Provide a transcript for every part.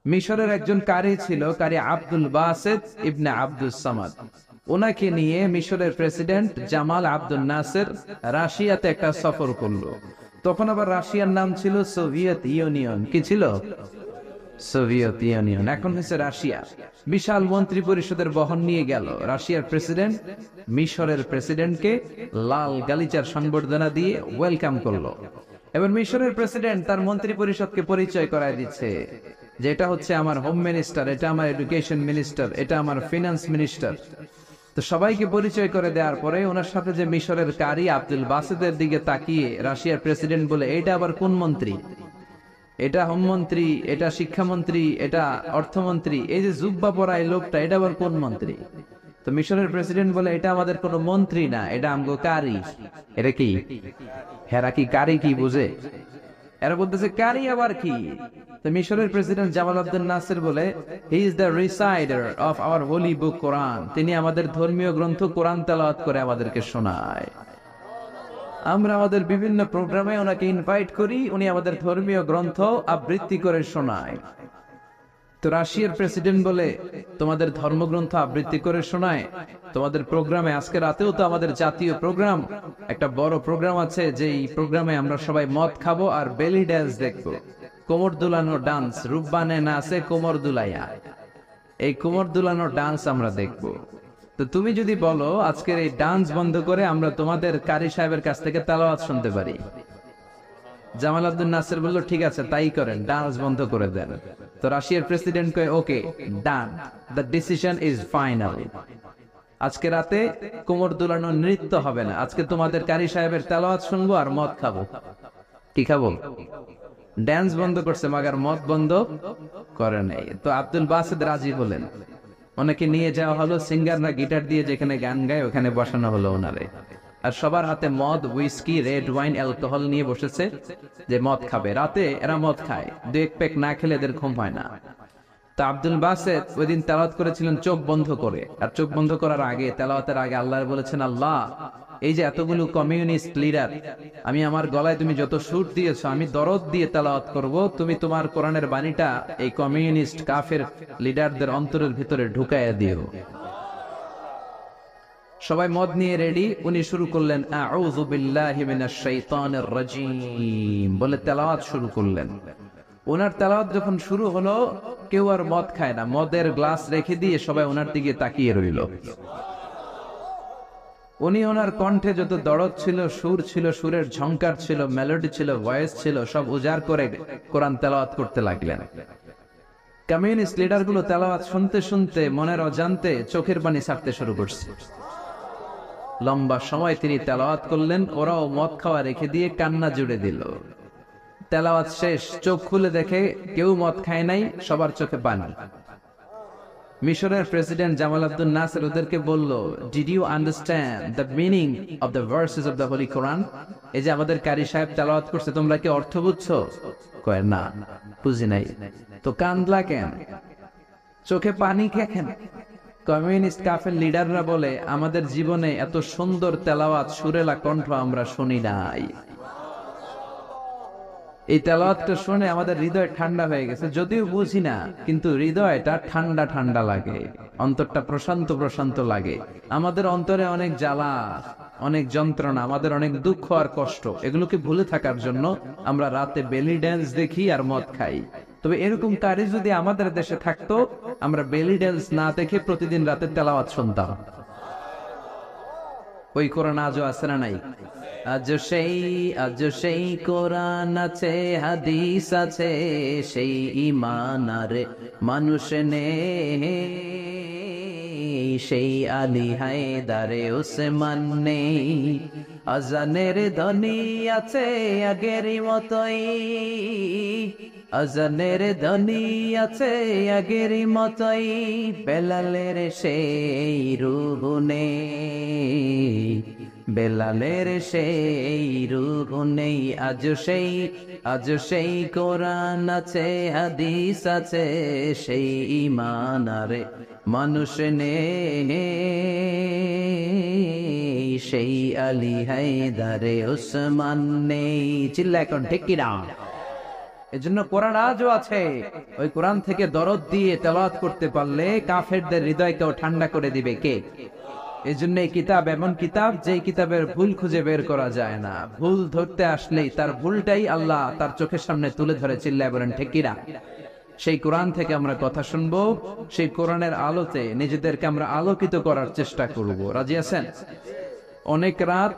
মিশরের একজন কারি ছিল, কারি আব্দুল বাসেত ইবনে আব্দুস সামাদ। ওনাকে নিয়ে মিশরের প্রেসিডেন্ট জামাল আব্দুল নাসের রাশিয়াতে একটা সফর করলো। তখন আবার রাশিয়ার নাম ছিল সোভিয়েত ইউনিয়ন। কি ছিল? সোভিয়েত ইউনিয়ন, এখন হচ্ছে রাশিয়া। বিশাল মন্ত্রী পরিষদের বহন নিয়ে গেল। রাশিয়ার প্রেসিডেন্ট মিশরের প্রেসিডেন্টকে লাল গালিচার সংবর্ধনা দিয়ে ওয়েলকাম করলো। এবার মিশরের প্রেসিডেন্ট তার মন্ত্রী পরিষদকে পরিচয় করায় দিচ্ছে যে এটা হচ্ছে আমার হোম মিনিস্টার, এটা আমার এডুকেশন মিনিস্টার, এটা আমার ফিনান্স মিনিস্টার। তো সবাইকে পরিচয় করে দেওয়ার পরে ওনার সাথে যে মিশরের কারি আব্দুল বাসেদের দিকে তাকিয়ে রাশিয়ার প্রেসিডেন্ট বলে, এটা আবার কোন মন্ত্রী? এটা হোমমন্ত্রী, এটা শিক্ষামন্ত্রী, এটা অর্থমন্ত্রী, এই যে জুব্বা পরা এই লোকটা, এটা আবার কোন মন্ত্রী? তো মিশরের প্রেসিডেন্ট বলে, এটা আমাদের কোনো মন্ত্রী না, এটা আমগো কারি। এটা কি? হেরা কি কারি কি বুঝে? এরা বলতেছে কারি আবার কি? তো মিশরের প্রেসিডেন্ট জামাল আব্দুল নাসের বলে, he is the reciter of our holy book Quran. তিনি আমাদের ধর্মীয় গ্রন্থ কোরআন তেলাওয়াত করে আমাদেরকে শোনায়। আমরা আমাদের বিভিন্ন প্রোগ্রামে ওনাকে ইনভাইট করি, উনি আমাদের ধর্মীয় গ্রন্থ আবৃত্তি করে শোনায়। তো রাশিয়ার প্রেসিডেন্ট বলে, তোমাদের ধর্মগ্রন্থ আবৃত্তি করে শোনায় তোমাদের প্রোগ্রামে? আজকে রাতেও তো আমাদের জাতীয় প্রোগ্রাম, একটা বড় প্রোগ্রাম আছে, যেই প্রোগ্রামে আমরা সবাই মদ খাবো আর বেলি ড্যান্স দেখবো। কোমর দুলানো ডান্স, রূপবানে নাচে কোমর দুলাইয়া, এই কোমর দুলানো ডান্স আমরা দেখবো। তো তুমি যদি বলো আজকের এই ডান্স বন্ধ করে আমরা তোমাদের কারি সাহেবের কাছ থেকে তেলাওয়াত শুনতে পারি। জামাল আব্দুল নাসের বলল, ঠিক আছে তাই করেন, ডান্স বন্ধ করে দেন। তো রাশিয়ার প্রেসিডেন্ট কয়, ওকে ডান, দ্য ডিসিশন ইজ ফাইনাল। আজকে রাতে কোমর দুলানো নৃত্য হবে না, আজকে তোমাদের কারি সাহেবের তেলাওয়াত শুনবো আর মদ খাবো। কি খাবো? ড্যান্স বন্ধ করছে, মাগার মদ বন্ধ করে নাই। তো আব্দুল বাসেদ রাজি হলেন। অনেকে নিয়ে যাওয়া হলো, সিঙ্গাররা গিটার দিয়ে যেখানে গান গায় ওখানে বসানো হলো ওনারে। আর সবার হাতে মদ, হুইস্কি, রেড ওয়াইন, অ্যালকোহল নিয়ে বসেছে যে মদ খাবে। রাতে এরা মদ খায়, দু এক পেক না খেলে এদের ঘুম হয় না। তো আব্দুল বাসেদ ওই দিন তেলাওয়াত করেছিলেন চোখ বন্ধ করে। আর চোখ বন্ধ করার আগে, তেলাওয়াতের আগে আল্লাহ বলেছেন, আল্লাহ এই যে এতগুলো কমিউনিস্ট লিডার, আমি আমার গলায় তুমি যত সুর দিয়েছো, আমি দরদ দিয়ে তেলাওয়াত করব, তুমি তোমার কোরআনের বাণীটা এই কমিউনিস্ট কাফের লিডারদের অন্তরের ভিতরে ঢুকাইয়া দিও। সবাই মদ নিয়ে রেডি। উনি শুরু করলেন আউযু বিল্লাহি মিনাশ শাইতানির রাজীম বলে তেলাওয়াত শুরু করলেন। ওনার তেলাওয়াত যখন শুরু হলো, কেউ আর মদ খায় না, মদের গ্লাস রেখে দিয়ে সবাই ওনার দিকে তাকিয়ে রইল। উনি ওনার কণ্ঠে যত দরদ ছিল, সুর ছিল, সুরের ঝংকার ছিল, মেলোডি ছিল, ভয়েস ছিল, সব উজাড় করে কোরআন তেলাওয়াত করতে লাগলেন। কমিউনিস্ট লিডারগুলো তেলাওয়াত শুনতে শুনতে মনের অজান্তে চোখের পানি ছাড়তে শুরু করছে। লম্বা সময় তিনি তেলাওয়াত করলেন, ওরাও মদ খাওয়া রেখে দিয়ে কান্না জুড়ে দিল। তেলাওয়াত শেষ, চোখ খুলে দেখে কেউ মদ খায় নাই, সবার চোখে পানি। মিশরের প্রেসিডেন্ট জামাল আব্দুল নাসের ওদেরকে বলল, did you understand the meaning of the verses of the holy Quran? এই যে আমাদের কারি সাহেব তেলাওয়াত করছে, তোমরা কি অর্থ বুঝছো? কয় না, বুঝি নাই। তো কান্দলা কেন? চোখে পানি কেন? কমিউনিস্ট কাফের লিডাররা বলে, আমাদের জীবনে এত সুন্দর তেলাওয়াত, সুরেলা কণ্ঠ আমরা শুনি নাই। এই তেলাওয়াতটা শুনে আমাদের হৃদয় ঠান্ডা হয়ে গেছে, যদিও বুঝি না, কিন্তু হৃদয়টা ঠান্ডা ঠান্ডা লাগে, অন্তরটা প্রশান্ত প্রশান্ত লাগে। আমাদের অন্তরে অনেক জ্বালা, অনেক যন্ত্রণা, আমাদের অনেক দুঃখ আর কষ্ট, এগুলোকে ভুলে থাকার জন্য আমরা রাতে বেলি ড্যান্স দেখি আর মদ খাই। তবে এরকম কারি যদি আমাদের দেশে থাকতো, আমরা বেলি ড্যান্স না দেখে প্রতিদিন রাতে তেলাওয়াত শুনতাম। ওই কোরআন আজও আছে না নাই? আজ সেই কোরআন আছে, হাদিস আছে, সেই ঈমান আর মানুষ নে, সেই আলী হায়দারে ওসমান নেই। আজানের ধ্বনি আছে আগের মতোই, আজানের ধ্বনি আছে আগের মতোই, বেলালের সেই রূহ নেই, বেলালের সেই রূহ নেই। আজ সেই কোরআন আছে, হাদিস আছে, সেই ঈমান আর মানুষ নেই, সেই আলী হায়দারে ওসমান নেই। চিল্লা এখন ঠিক কিনা? এজন্য কোরআন আজও আছে। ওই কোরআন থেকে দরদ দিয়ে তেলাওয়াত করতে পারলে কাফেরদের হৃদয়কেও ঠান্ডা করে দিবে কে? এজন্য এই কিতাব এমন কিতাব যে কিতাবের ভুল খুঁজে বের করা যায় না। ভুল ধরতে আসলেই তার ভুলটাই আল্লাহ তার চোখের সামনে তুলে ধরে, চিল্লায় বলেন ঠিক কিনা? সেই কোরআন থেকে আমরা কথা শুনবো, সেই কোরআনের আলোতে নিজেদেরকে আমরা আলোকিত করার চেষ্টা করব। রাজি আছেন? অনেক রাত,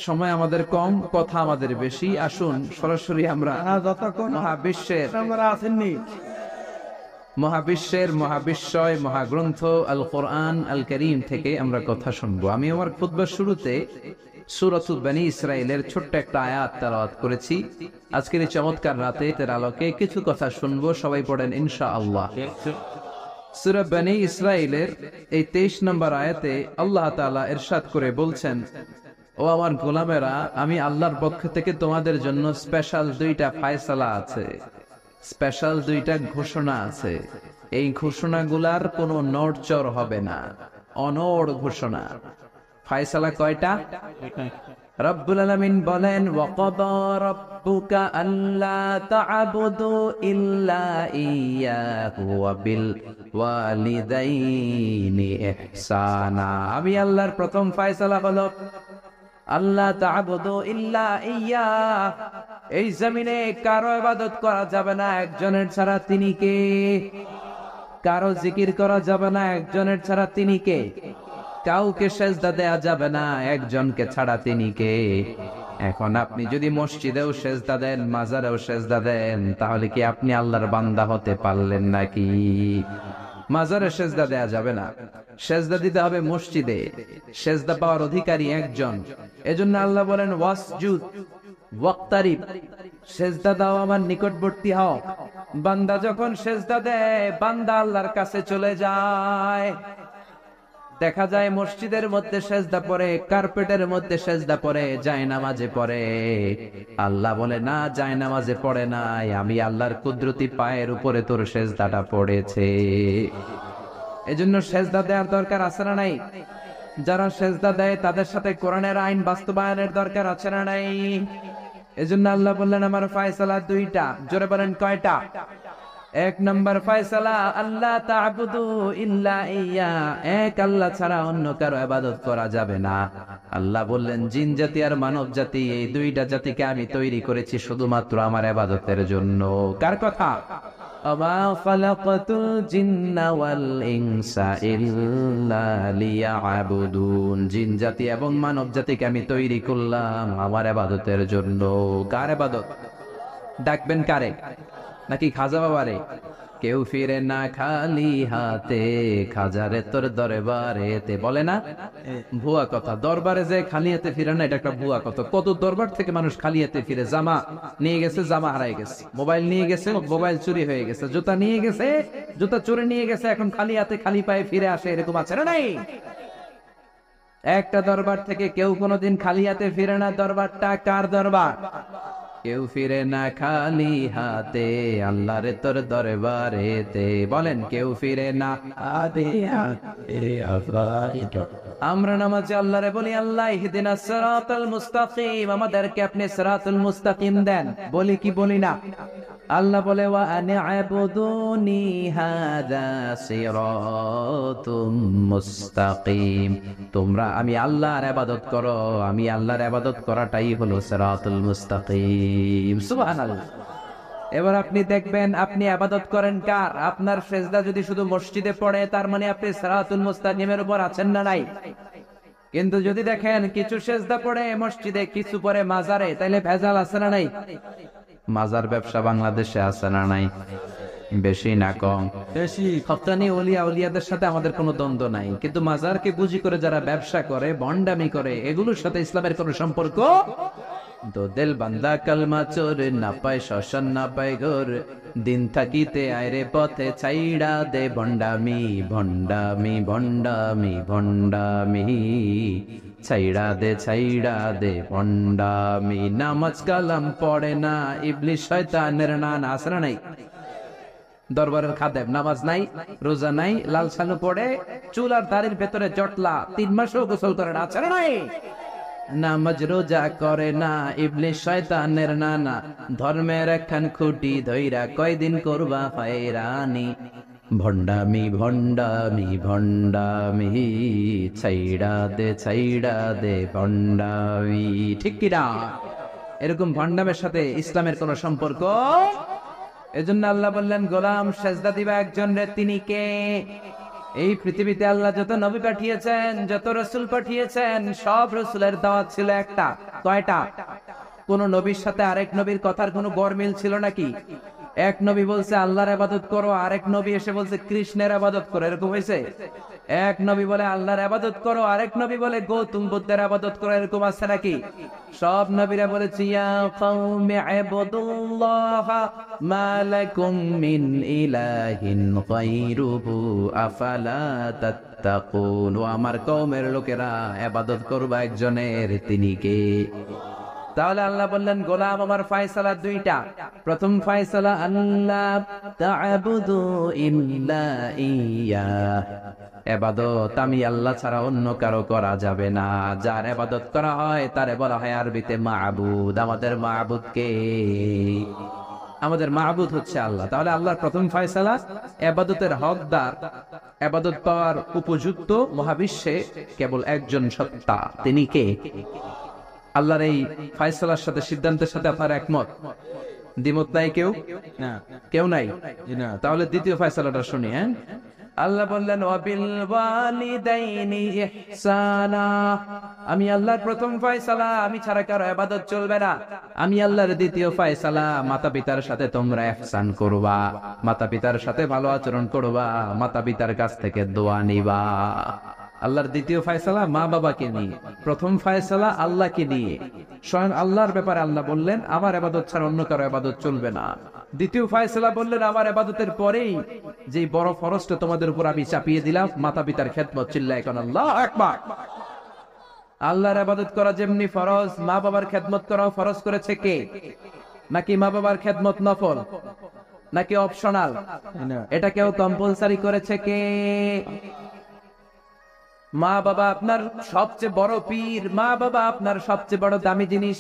সময় আমাদের কম, কথা আমাদের বেশি। আসুন সরাসরি আমরা মহাবিশ্বের মহাবিশ্বয় মহাগ্রন্থ আল কোরআন আল করিম থেকে আমরা কথা শুনবো। আমি আমার খুতবার শুরুতে সূরাতুল বনী ইসরাইলের ছোট্ট একটা আয়াত তেলাওয়াত করেছি। আজকের এই চমৎকার রাতে এর আলোকে কিছু কথা শুনবো। সবাই পড়েন ইনশাআল্লাহ। সূরা বনী ইসরাইলের এই 23 নম্বর আয়াতে আল্লাহ তাআলা ইরশাদ করে বলছেন, ও আমার গোলামেরা, আমি আল্লাহর পক্ষ থেকে তোমাদের জন্য স্পেশাল 2টা ফায়সালা আছে, স্পেশাল 2টা ঘোষণা আছে। এই ঘোষণাগুলার কোনো নড়চড় হবে না, অনড় ঘোষণা। ফায়সালা কয়টা? রব্বুল আলামিন বলেন, ওয়াকাদা রাব্বুকা আল্লা তা'বুদু ইল্লা ইয়্যাহু ওয়া বিল ওয়ালিদাইনি ইহসানা। আমি আল্লাহর প্রথম ফায়সালা হলো আল্লাহ তা'বুদু ইল্লা ইয়্যা। এই জমিনে কারো ইবাদত করা যাবে না একজনের ছাড়া, তিনি কে? কারো জিকির করা যাবে না একজনের ছাড়া, তিনি কে? কাউকে সেজদা দেয়া যাবে না একজনকে ছাড়া, তিনি কে? এখন আপনি যদি মসজিদেও সেজদা দেন, মাজারেও সেজদা দেন, তাহলে কি আপনি আল্লাহর বান্দা হতে পারলেন নাকি? মাজারে সেজদা দেয়া যাবে না, সেজদা দিতে হবে মসজিদে। সেজদা পাওয়ার অধিকারী একজন। এজন্য আল্লাহ বলেন, ওয়াসজুদ ওয়াক্তারিব, সেজদা দাও, আমার নিকটবর্তী হও। বান্দা যখন সেজদা দেয়, বান্দা আল্লাহর কাছে চলে যায়। দেখা যায় মসজিদের মধ্যে সেজদা পড়ে, কার্পেটের মধ্যে সেজদা পড়ে, জায়নামাজে পড়ে। আল্লাহ বলে না, জায়নামাজে পড়ে নাই, আমি আল্লাহর কুদরতি পায়ের উপরে তোর সেজদাটা পড়েছে। এজন্য সেজদা দেওয়ার দরকার আছে না নাই? যারা সেজদা দেয় তাদের সাথে কোরআনের আইন বাস্তবায়নের দরকার আছে না নাই? এজন্য আল্লাহ বললেন, আমার ফায়সালা 2টা। জোরে বলেন কয়টা? 1 নম্বর ফায়সালা, আল্লাহ তা'বুদু ইল্লা ইয়্যা, এক আল্লাহ ছাড়া অন্য কারো ইবাদত করা যাবে না। আল্লাহ বললেন, জিন জাতি আর মানব জাতি, এই 2টা জাতিকে আমি তৈরি করেছি শুধুমাত্র আমার ইবাদতের জন্য। কার কথা? ওমা খালাকাতুল জিন্না ওয়াল ইনসা ইল্লা লিয়াবুদুন। জিন জাতি এবং মানব জাতিকে আমি তৈরি করলাম আমার ইবাদতের জন্য। কার ইবাদত? ডাকবেন কারে? নাকি খাজা বাবারে? কেউ ফিরে না খালি হাতে, খাজারে তোর দরবারেতে, বলে না? ভুয়া কথা। দরবারে যে খালি হাতে ফিরে না, এটা একটা ভুয়া কথা। কত দরবার থেকে মানুষ খালি হাতে ফিরে। জামা নিয়ে গেছে, জামা হারাই গেছে। মোবাইল নিয়ে গেছে, মোবাইল চুরি হয়ে গেছে। জুতা নিয়ে গেছে, জুতা চুরি নিয়ে গেছে, এখন খালি হাতে খালি পায়ে ফিরে আসে। এরকম আছে না নাই? একটা দরবার থেকে কেউ কোনোদিন খালি হাতে ফিরে না। দরবারটা কার দরবার? কেউ ফিরে না খালি হাতে, আল্লাহরে তোর দরবারেতে। বলেন, কেউ ফিরে না। আমরা নামাজে আল্লাহরে বলি, আল্লাহ ইহদিনাস সিরাতাল মুস্তাকিম, আমাদেরকে আপনি সিরাতুল মুস্তাকিম দেন। বলি কি বলি না? আল্লাহ বলে, ওয়া আনি'বুদুনি হাযা সিরাতুম মুস্তাকিম, তোমরা আমি আল্লাহর ইবাদত করো, আমি আল্লাহর ইবাদত করাটাই হলো সিরাতুল মুস্তাকিম। সুবহানাল্লাহ। এবার আপনি দেখবেন, আপনি ইবাদত করেন কার? আপনার সেজদা যদি শুধু মসজিদে পড়ে, তার মানে আপনি সিরাতুল মুস্তাকিমের উপর আছেন না নাই? কিন্তু যদি দেখেন কিছু সেজদা পড়ে মসজিদে, কিছু পড়ে মাজারে, তাইলে ভেজাল আছে না নাই? মাজার ব্যবসা বাংলাদেশে আছে না নাই? বেশি না কম? বেশি। হক্কানি ওলিয়া উলিয়াদের সাথে আমাদের কোনো দ্বন্দ্ব নাই, কিন্তু মাজারকে পুঁজি করে যারা ব্যবসা করে, ভণ্ডামি করে, এগুলোর সাথে ইসলামের কোনো সম্পর্ক। তো দিল বান্দা কালমা চোর, না পায় শ্মশান না পায় ঘর, দিন থাকিতে আয়রে পথে ছাইড়া দে ভণ্ডামি, ভণ্ডামি ভণ্ডামি ভণ্ডামি, ছাইড়া দে ভণ্ডামি। নামাজ কালাম পড়ে না, ইবলিস শয়তানের নান। আসরা নাই? দরবারের খাদেম নামাজ নাই, রোজা নাই, লাল সানু পড়ে, চুল আর দাড়ির ভেতরে জটলা, 3 মাসও গোসল করে না। আসরা নাই? নামাজ রোজা করে না, ইবলিস শয়তানের নানা, ধর্মের একখান খুঁটি ধইরা কয়দিন করবা হয়রানি। ভণ্ডামি ভণ্ডামি ভণ্ডামি, ছাইড়া দে ভণ্ডামি। ঠিক কিনা? এরকম ভণ্ডামের সাথে ইসলামের কোন সম্পর্ক? এজন্য আল্লাহ বললেন, গোলাম সেজদা দিবা একজন রে, তিনি কে? এই পৃথিবীতে আল্লাহ যত নবী পাঠিয়েছেন, যত রসুল পাঠিয়েছেন, সব রসুলের দাওয়াত ছিল একটা। কয়টা? কোন নবীর সাথে আরেক নবীর কথার কোনো গরমিল ছিল নাকি? এক নবী বলছে আল্লাহর ইবাদত করো, আরেক নবী এসে বলছে কৃষ্ণের ইবাদত করো, এরকম হয়েছে? এক নবী বলে আল্লাহর ইবাদত করো, আরেক নবী বলে গৌতম বুদ্ধের ইবাদত করো, এরকম আছে নাকি? সব নবীরা বলেছে ইয়া কওমি ইবুদুল্লাহ মা লাকুম মিন ইলাহিন গায়রুহু আফালা তাত্তাকুন। ও আমার কওমের লোকেরা, ইবাদত করবা একজনের, তিনি কে? তাহলে আল্লাহ বললেন, গোলাম আমার ফয়সালা দুইটা। প্রথম ফয়সালা, আল্লাহ তা'বুদু ইল্লা ইয়া, ইবাদত আমি আল্লাহ ছাড়া অন্য কারো করা যাবে না। যার ইবাদত করা হয় তারে বলা হয় আরবিতে মাবুদ। আমাদের মাবুদ কে? আমাদের মাবুদ হচ্ছে আল্লাহ। তাহলে আল্লাহর প্রথম ফয়সালা, ইবাদতের হকদার, ইবাদত পাওয়ার উপযুক্ত মহাবিশ্বে কেবল একজন সত্তা, তিনি কে? আল্লাহর এই ফয়সালার সাথে, সিদ্ধান্তের সাথে আপনার একমত? দ্বিমত নাই কেউ? না, কেউ নাই। তাহলে দ্বিতীয় ফয়সালাটা শুনি। হ্যাঁ, আল্লাহ বললেন ওয়াবিল ওয়ালিদাইনি ইহসানা, আমি আল্লাহর প্রথম ফয়সালা, আমি ছাড়া কারো ইবাদত চলবে না। আমি আল্লাহর দ্বিতীয় ফয়সালা, মাতা পিতার সাথে তোমরা ইহসান করবা, মাতা পিতার সাথে ভালো আচরণ করবা, মাতা পিতার কাছ থেকে দোয়া নিবা। আল্লাহর দ্বিতীয় ফয়সালা মা বাবাকে নিয়ে, প্রথম ফয়সালা আল্লাহকে নিয়ে। স্বয়ং আল্লাহর ব্যাপারে আল্লাহ বললেন আমার ইবাদত ছাড়া অন্য কারো ইবাদত চলবে না। দ্বিতীয় ফয়সালা বললেন আমার ইবাদতের পরেই যে বড় ফরজটা তোমাদের উপর আমি চাপিয়ে দিলাম, মাতা পিতার খেদমত। চিল্লায় কোন আল্লাহু আকবার। আল্লাহর ইবাদত করা যেমনি ফরজ, মা বাবার খেদমত করাও ফরজ করেছে কে? নাকি মা বাবার খেদমত নফল, নাকি অপশনাল? এটা কেউ কম্পালসারি করেছে কে? মা বাবা আপনার সবচেয়ে বড় পীর, মা বাবা আপনার সবচেয়ে বড় দামি জিনিস।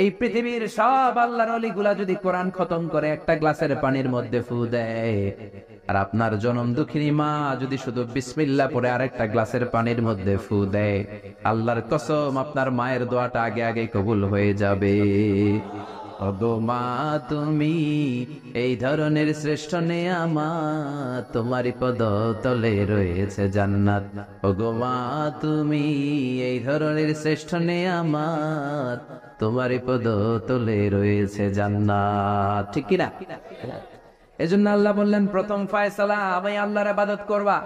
এই পৃথিবীর সব আল্লাহর ওলিগুলা যদি কোরআন খতম করে একটা গ্লাসের পানির মধ্যে ফু দেয়, আর আপনার জনম দুঃখিনী মা যদি শুধু বিসমিল্লাহ পড়ে আরেকটা গ্লাসের পানির মধ্যে ফু দেয়, আল্লাহর কসম আপনার মায়ের দোয়াটা আগে আগে কবুল হয়ে যাবে। ওগো মা তুমি এই ধরনের শ্রেষ্ঠ নেয়ামত, তোমারই পদ তলে রয়েছে জান্নাত। ওগো মা তুমি এই ধরনের শ্রেষ্ঠ নেয়ামত, তোমারই পদ তলে রয়েছে জান্নাত। ঠিক কিনা? এজন্য আল্লাহ বললেন প্রথম ফয়সালা আমি আল্লাহর ইবাদত করবা,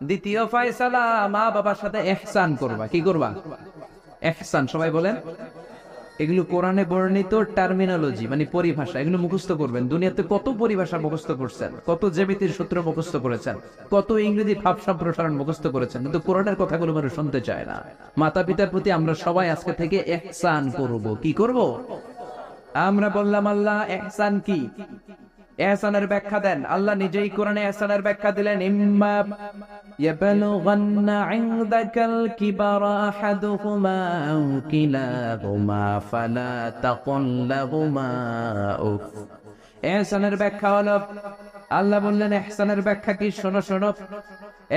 দ্বিতীয় ফয়সালা মা বাবার সাথে ইহসান করবা। কি করবা? ইহসান। সবাই বলেন। এগুলো কোরআনে বর্ণিত টার্মিনোলজি, মানে পরিভাষা, এগুলো মুখস্থ করবেন। দুনিয়াতে কত পরিভাষা মুখস্থ করছেন, কত জ্যামিতির সূত্র মুখস্থ করেছেন, কত ইংরেজি ভাব সম্প্রসারণ মুখস্থ করেছেন, কিন্তু কোরআনের কথাগুলো মানুষ শুনতে চায় না। মাতা পিতার প্রতি আমরা সবাই আজকে থেকে ইহসান করব। কি করব? আমরা বললাম আল্লাহ ইহসান কি? ইহসানের ব্যাখ্যা দেন। আল্লাহ নিজেই কোরআনে ইহসানের ব্যাখ্যা দিলেন, ইম্মা ইয়াবলুগান্না ইনদাকাল কিবারা আহাদুহুমা আও কিলাহুমা ফালা তাকুল লাহুমা উফ। ইহসানের ব্যাখ্যা হলো, আল্লাহ বললেন ইহসানের ব্যাখ্যা কি? শোনো শোনো।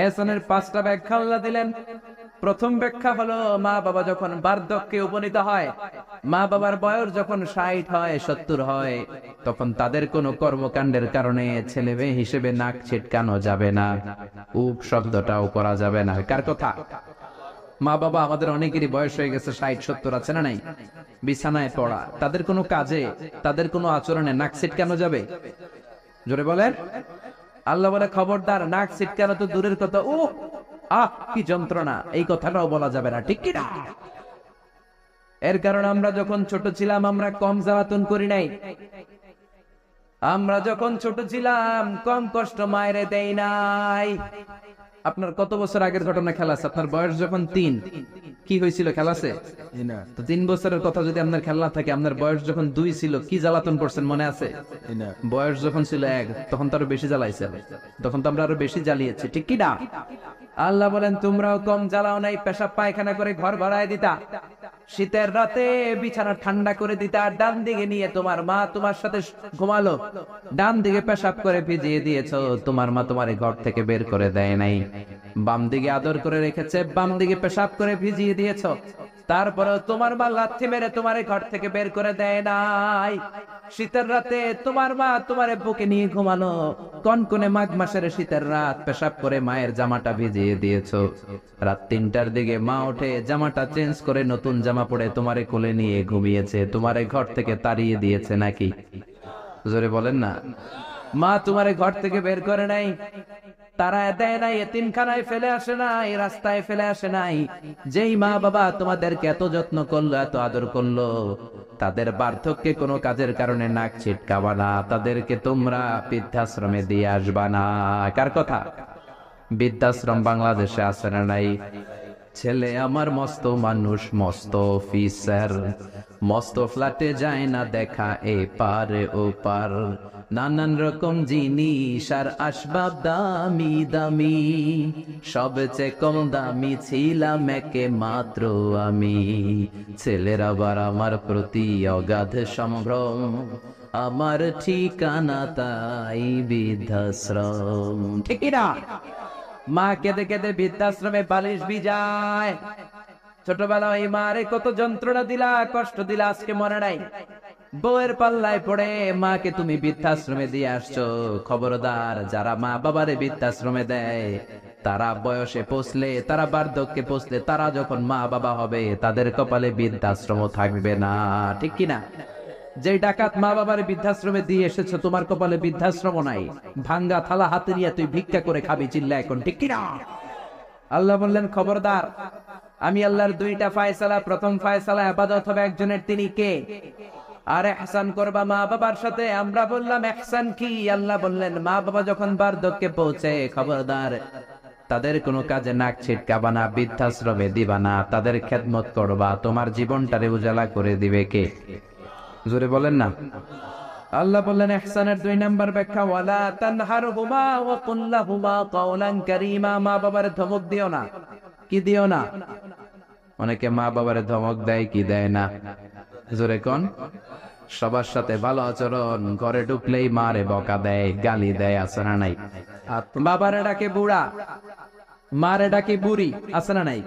ইহসানের 5টা ব্যাখ্যা আল্লাহ দিলেন। প্রথম ব্যাখ্যা হলো, মা বাবা যখন বার্ধক্যে উপনীত হয়, মা বাবার বয়স যখন 60 হয় 70 হয়, তখন তাদের কোনো কর্মকাণ্ডের কারণে ছেলে মেয়ে হিসেবে নাক ছিটকানো যাবে না, উপ শব্দটাও করা যাবে না। কার কথা? মা বাবা আমাদের অনেকেরই বয়স হয়ে গেছে 60-70, আছে না নাই? বিছানায় পড়া, তাদের কোনো কাজে, তাদের কোনো আচরণে নাক ছিটকানো যাবে? জোরে বলেন। আল্লাহ বলে খবরদার, নাক ছিটকানো তো দূরের কথা, ও আহ কি যন্ত্রণা, এই কথাটাও বলা যাবে না। ঠিক কি না? এর কারণ আমরা যখন ছোট ছিলাম আমরা কম জ্বালাতন করি নাই। আমরা যখন ছোট ছিলাম কম কষ্ট মায়েরে দেই নাই। আপনার কত বছর আগের ঘটনা খেলা আছে? আপনার বয়স যখন 3, কি হয়েছিল? খেলা আছে তো 3 বছরের কথা যদি আপনার খেলা থাকে, আপনার বয়স যখন 2 ছিল কি জ্বালাতন করছেন মনে আছে? বয়স যখন ছিল 1 তখন তো আরো বেশি জ্বালাইছে, তখন তো আমরা আরো বেশি জ্বালিয়েছি। ঠিক কি না? আল্লাহ বলেন তোমরাও কম জ্বালাও নাই, পেশাব পায়খানা করে ঘর ভরায় দিতা, শীতের রাতে বিছানা ঠান্ডা করে দিতা, ডান দিকে নিয়ে তোমার মা তোমার সাথে ঘুমালো, ডান দিকে পেশাব করে ভিজিয়ে দিয়েছো, তোমার মা তোমার ঘর থেকে বের করে দেয় নাই, বাম দিকে আদর করে রেখেছে, বাম দিকে পেশাব করে ভিজিয়ে দিয়েছো, তারপরেও তোমার মা লাথি মেরে তোমার ঘর থেকে বের করে দেয় নাই। শীতের রাতে তোমার মা তোমার বুকে নিয়ে ঘুমানো, কনকনে মাঘ মাসের শীতের রাত পেশাব করে মায়ের জামাটা ভিজিয়ে দিয়েছো, রাত ৩টার দিকে মা উঠে জামাটা চেঞ্জ করে নতুন জামা পরে তোমারে কোলে নিয়ে ঘুমিয়েছে, তোমারে ঘর থেকে তাড়িয়ে দিয়েছে নাকি? জোরে বলেন না। মা তোমারে ঘর থেকে বের করে নাই, তারা দেয় নাই, এতিমখানায় ফেলে আসে নাই, রাস্তায় ফেলে আসে নাই। যেই মা বাবা তোমাদেরকে এত যত্ন করলো, এত আদর করলো, তাদের বার্ধক্যে কোনো কাজের কারণে নাক ছিটকাবা না, তাদেরকে তোমরা বৃদ্ধাশ্রমে দিয়ে আসবা না। কার কথা? বৃদ্ধাশ্রম বাংলাদেশে আছে না নাই? ছেলে আমার মস্ত মানুষ, মস্ত অফিসার, মস্ত ফ্ল্যাটে যায় না দেখা এ পার ও পার, নানান রকম জিনিস আর আসবাব দামি দামি, সবচেয়ে কম দামি ছিলাম একে মাত্র আমি। ছেলের আবার আমার প্রতি অগাধ সম্ভ্রম, আমার ঠিকানা তাই বৃদ্ধাশ্রম। ঠিক না? মা কেঁদে কেঁদে বৃদ্ধাশ্রমে বালিশ ভিজায়। ছোটবেলা ওই মারে কত যন্ত্রণা দিলা, কষ্ট দিলা, আজকে মনে নাই। বউয়ের পাল্লায় পড়ে মাকে তুমি বৃদ্ধাশ্রমে দিয়ে আসছো। খবরদার, যারা মা বাবারে বৃদ্ধাশ্রমে দেয়, তারা বয়সে পৌঁছলে, তারা বার্ধক্যে পৌঁছলে, তারা যখন মা বাবা হবে, তাদের কপালে বৃদ্ধাশ্রম থাকবে না। ঠিক কিনা? যে ডাকাত মা বাবার বৃদ্ধাশ্রমে দিয়ে এসেছো, তোমার কপালে বৃদ্ধাশ্রম নাই। ভাঙ্গা থালা হাতে নিয়ে তুই ভিক্ষা করে খাবি, চিল্লা এখন। ঠিক কিনা? আল্লাহ বললেন খবরদার, আমি আল্লাহর দুইটা ফায়সালা, প্রথম ফায়সালা ইবাদত হবে একজনের, তিনি কে? আর ইহসান করবা মা বাবার সাথে। আমরা বললাম ইহসান কি? আল্লাহ বললেন মা বাবা যখন বার্ধক্যে পৌঁছে, খবরদার তাদের কোনো কাজে নাক ছিটকাবা না, বৃদ্ধাশ্রমে দিবা না, তাদের খেদমত করবা। তোমার জীবনটারে উজালা করে দিবে কে? জোরে বলেন না। আল্লাহ বললেন ইহসানের ২ নাম্বার ব্যাখ্যা, ওয়ালা তানহারহুমা ওয়া কুল লাহুমা কাওলান কারীমা। মা বাবার ধমক দিও না। কি দিও না? অনেকে মা বাবার ধমক দেয়, কি দেয় না? জোরে কোন? সবার সাথে ভালো আচরণ, ঘরে ঢুকলেই মারে বকা দেয়, গালি দেয়, আছে না নাই? বাবারে ডাকে বুড়া, মারে ডাকে বুড়ি, আছে না নাই?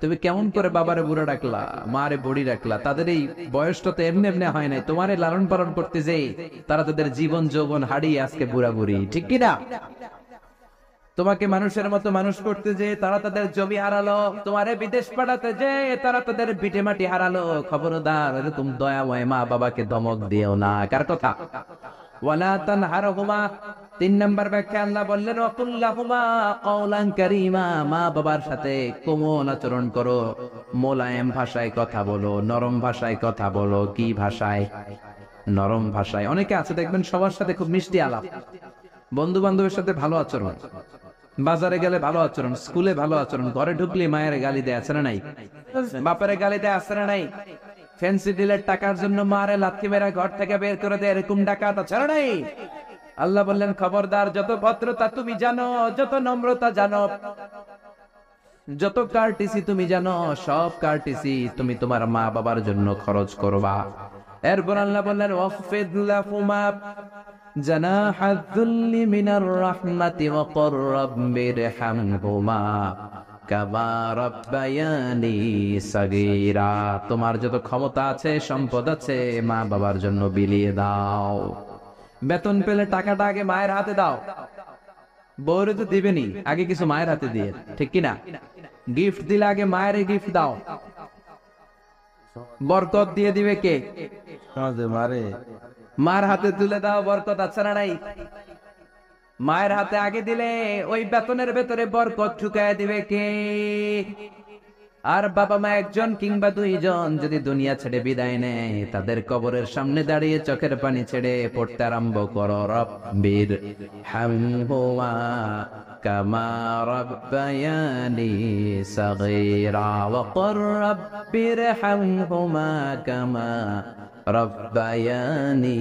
তুমি কেমন করে বাবারে বুড়া ডাকলা, মারে বুড়ি ডাকলা? তাদের এই বয়সটা তো এমনি এমনি হয় নাই। তোমারে লালন পালন করতে যে তারা তাদের জীবন যৌবন হারিয়ে আজকে বুড়া বুড়ি। ঠিক কিনা? তোমাকে মানুষের মতো মানুষ করতে যে তারা তাদের জমি হারালো, তোমারে বিদেশ পাঠাতে যে তারা তাদের ভিটে মাটি হারালো। খবরদার, এরকম দয়াময় মা বাবাকে ধমক দিও না। কার কথা? ওয়ালা তানহারহুমা। ৩ নাম্বার ব্যাখ্যা, আল্লাহ বললেন ওয়া কুল লাহুমা কাওলান কারীমা। মা বাবার সাথে কোমল আচরণ করো, মোলায়েম ভাষায় কথা বলো, নরম ভাষায় কথা বলো। কি ভাষায়? নরম ভাষায়। অনেকে আছে দেখবেন সবার সাথে খুব মিষ্টি আলাপ, বন্ধু বান্ধবের সাথে ভালো আচরণ, বাজারে গেলে ভালো আচরণ, স্কুলে ভালো আচরণ, ঘরে ঢুকলে মায়ের গালি দেয়, আছে না নাই? বাপের গালি দেয়, আছে না নাই? ফ্যান্সি ডিলের টাকার জন্য মারে লাথি মেরে ঘর থেকে বের করে দেয়, এরকম ডাকাত আছে না নাই? আল্লাহ বললেন খবরদার, যত ভদ্রতা তুমি জানো, যত নম্রতা জানো, যত কার্টিসি তুমি জানো, সব কার্টিসি তুমি তোমার মা বাবার জন্য খরচ করবা। এরপর আল্লাহ বললেন ওয়াফিদ লাহুমা জানাহাদ যুল্লি মিনার রাহমাতি ওয়া কুর রাব্বিরহামহুমা কামা রাব্বায়ানি সাগীরা। তোমার যত ক্ষমতা আছে, সম্পদ আছে, মা বাবার জন্য বিলিয়ে দাও। বেতন পেলে টাকাটা আগে মায়ের হাতে দাও। বউরে তো দিবেনি, আগে কিছু মায়ের হাতে দিয়ে। ঠিক কিনা? গিফট দিলে আগে মায়ের গিফট দাও। বরকত দিয়ে দিবে কে? মার হাতে তুলে দাও, বরকত আছে না নাই? মায়ের হাতে আগে দিলে ওই বেতনের ভেতরে বরকত ঢুকায় দিবে কে? আর বাবা মা একজন কিংবা ২ জন যদি দুনিয়া ছেড়ে বিদায় নেয়, তাদের কবরের সামনে দাঁড়িয়ে চোখের পানি ছেড়ে পড়তে আরম্ভ করো রব্বির হামহুমা কামা রাব্বায়ানি সাগীরা ওয়া কুর রাব্বির হামহুমা কামা রব্বায়ানি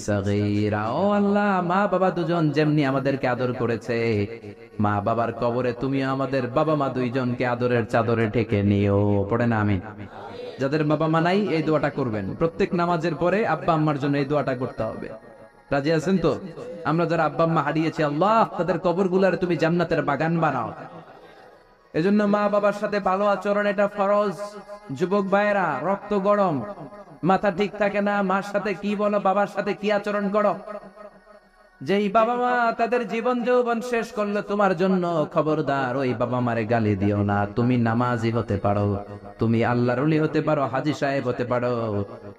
সগীরা। ও আল্লাহ, মা বাবা দুজন যেমনি আমাদেরকে আদর করেছে, মা বাবার কবরে তুমি আমাদের বাবা মা দুইজনকে আদরের চাদরে ঢেকে নিও। পড়েন আমিন। যাদের বাবা মা নাই এই দোয়াটা করবেন, প্রত্যেক নামাজের পরে আব্বা আম্মার জন্য এই দোয়াটা করতে হবে। রাজি আছেন তো? আমরা যারা আব্বা আম্মা হারিয়েছি, আল্লাহ তাদের কবরগুলার তুমি জান্নাতের বাগান বানাও। এজন্য মা বাবার সাথে ভালো আচরণ এটা ফরজ। যুবক ভাইয়েরা, রক্ত গরম, মাথা ঠিক থাকে না, মার সাথে কি বলো, বাবার সাথে কি আচরণ করো। যেই বাবা মা তাদের জীবন যৌবন শেষ করলো তোমার জন্য, খবরদার ওই বাবা মারে গালি দিও না। তুমি নামাজি হতে পারো, তুমি আল্লাহর ওলি হতে পারো, হাজী সাহেব হতে পারো,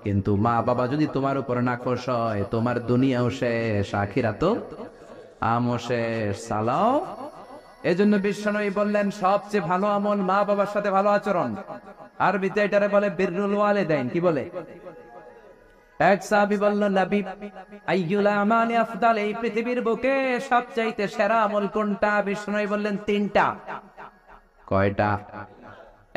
কিন্তু মা বাবা যদি তোমার উপর নাখোশ হয়, তোমার দুনিয়াও শেষ, আখিরাতও আমও শেষ। সালাও। এজন্য বিশ্বনবী বললেন সবচেয়ে ভালো আমল মা বাবার সাথে ভালো আচরণ। আরবিতে এটারে বলে বিররুল ওয়ালিদাইন। কি বলে? এক সাহাবী বলল, নবী আইয়ুল আমালি আফদাল, এই পৃথিবীর বুকে সবচাইতে সেরা আমল কোনটা? বিষ্ণু বললেন তিনটা। কয়টা?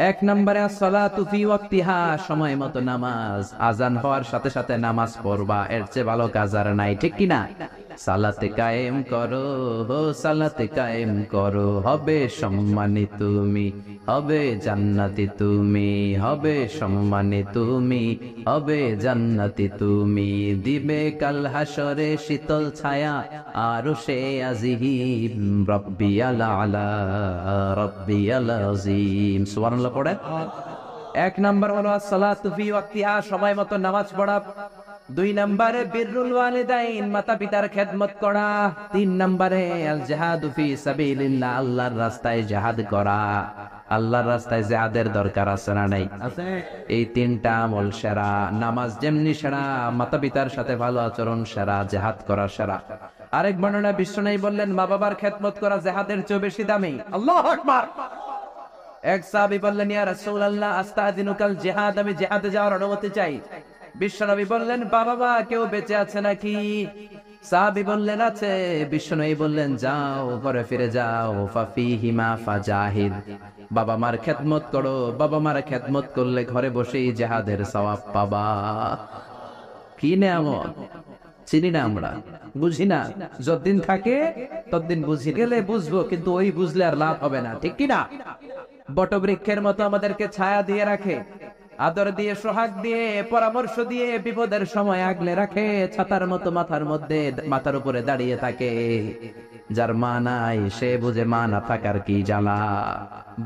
এক নম্বরে আসসালাতু ফি ওয়াক্তিহা, সময় মতো নামাজ, আজান হওয়ার সাথে সাথে নামাজ পড়বা, এর চেয়ে ভালো কাজ আর নাই, ঠিক কি না? সালাতে কায়েম করো, সালাতে কায়েম করো, হবে সম্মানী তুমি, হবে জান্নাতি তুমি, হবে সম্মানী তুমি, হবে জান্নাতি তুমি, দিবে কাল হাসরে শীতল ছায়া আরশে আজিম, রব্বিয়াল আলা রব্বিয়াল আযীম। সুবহানাল্লাহ পড়েন। এক নাম্বার হলো আসসালাতু ফি ওয়াক্তিহা, সময় মতো নামাজ পড়া। দুই নম্বরে বিররুল ওয়ালিদাইন, মাতা পিতার খেদমত করা। তিন নম্বরে আল জিহাদু ফি সাবিলিল্লাহ, আল্লাহর রাস্তায় জিহাদ করা। আল্লাহর রাস্তায় জিহাদের দরকার আছে না নাই? আছে। এই তিনটা আমল সেরা। নামাজ যেমনি সেরা, মাতা পিতার সাথে ভালো আচরণ সেরা, জিহাদ করা সেরা। আরেক বর্ণনা বিশ্বনবী বললেন মা বাবার খেদমত করা জিহাদের চেয়ে বেশি দামি। আল্লাহু আকবার। এক সাহাবী বললেন, ইয়া রাসূলুল্লাহ আস্তাযিনুকাল জিহাদ, আমি জিহাদে যাওয়ার অনুমতি চাই। বিশ্বনবী বললেন, বাবা মা কেউ বেঁচে আছে নাকি? সাহাবী বললেন আছে। বিশ্বনবী বললেন, যাও ঘরে ফিরে যাও, ফাফিহিমা ফাজাহিদ, বাবা মার খেদমত করো। বাবা মার খেদমত করলে ঘরে বসেই জিহাদের সওয়াব পাবা। কি নেয়ামত! চিনি না আমরা, বুঝি না। যতদিন থাকে ততদিন বুঝি, গেলে বুঝবো, কিন্তু ওই বুঝলে আর লাভ হবে না, ঠিক কি না? বটবৃক্ষের মতো আমাদেরকে ছায়া দিয়ে রাখে, আদর দিয়ে, সোহাগ দিয়ে, পরামর্শ দিয়ে, বিপদের সময় আগলে রাখে, ছাতার মতো মাথার মধ্যে, মাথার উপরে দাঁড়িয়ে থাকে। যার মা নাই সে বুঝে মা না থাকার কি জ্বালা।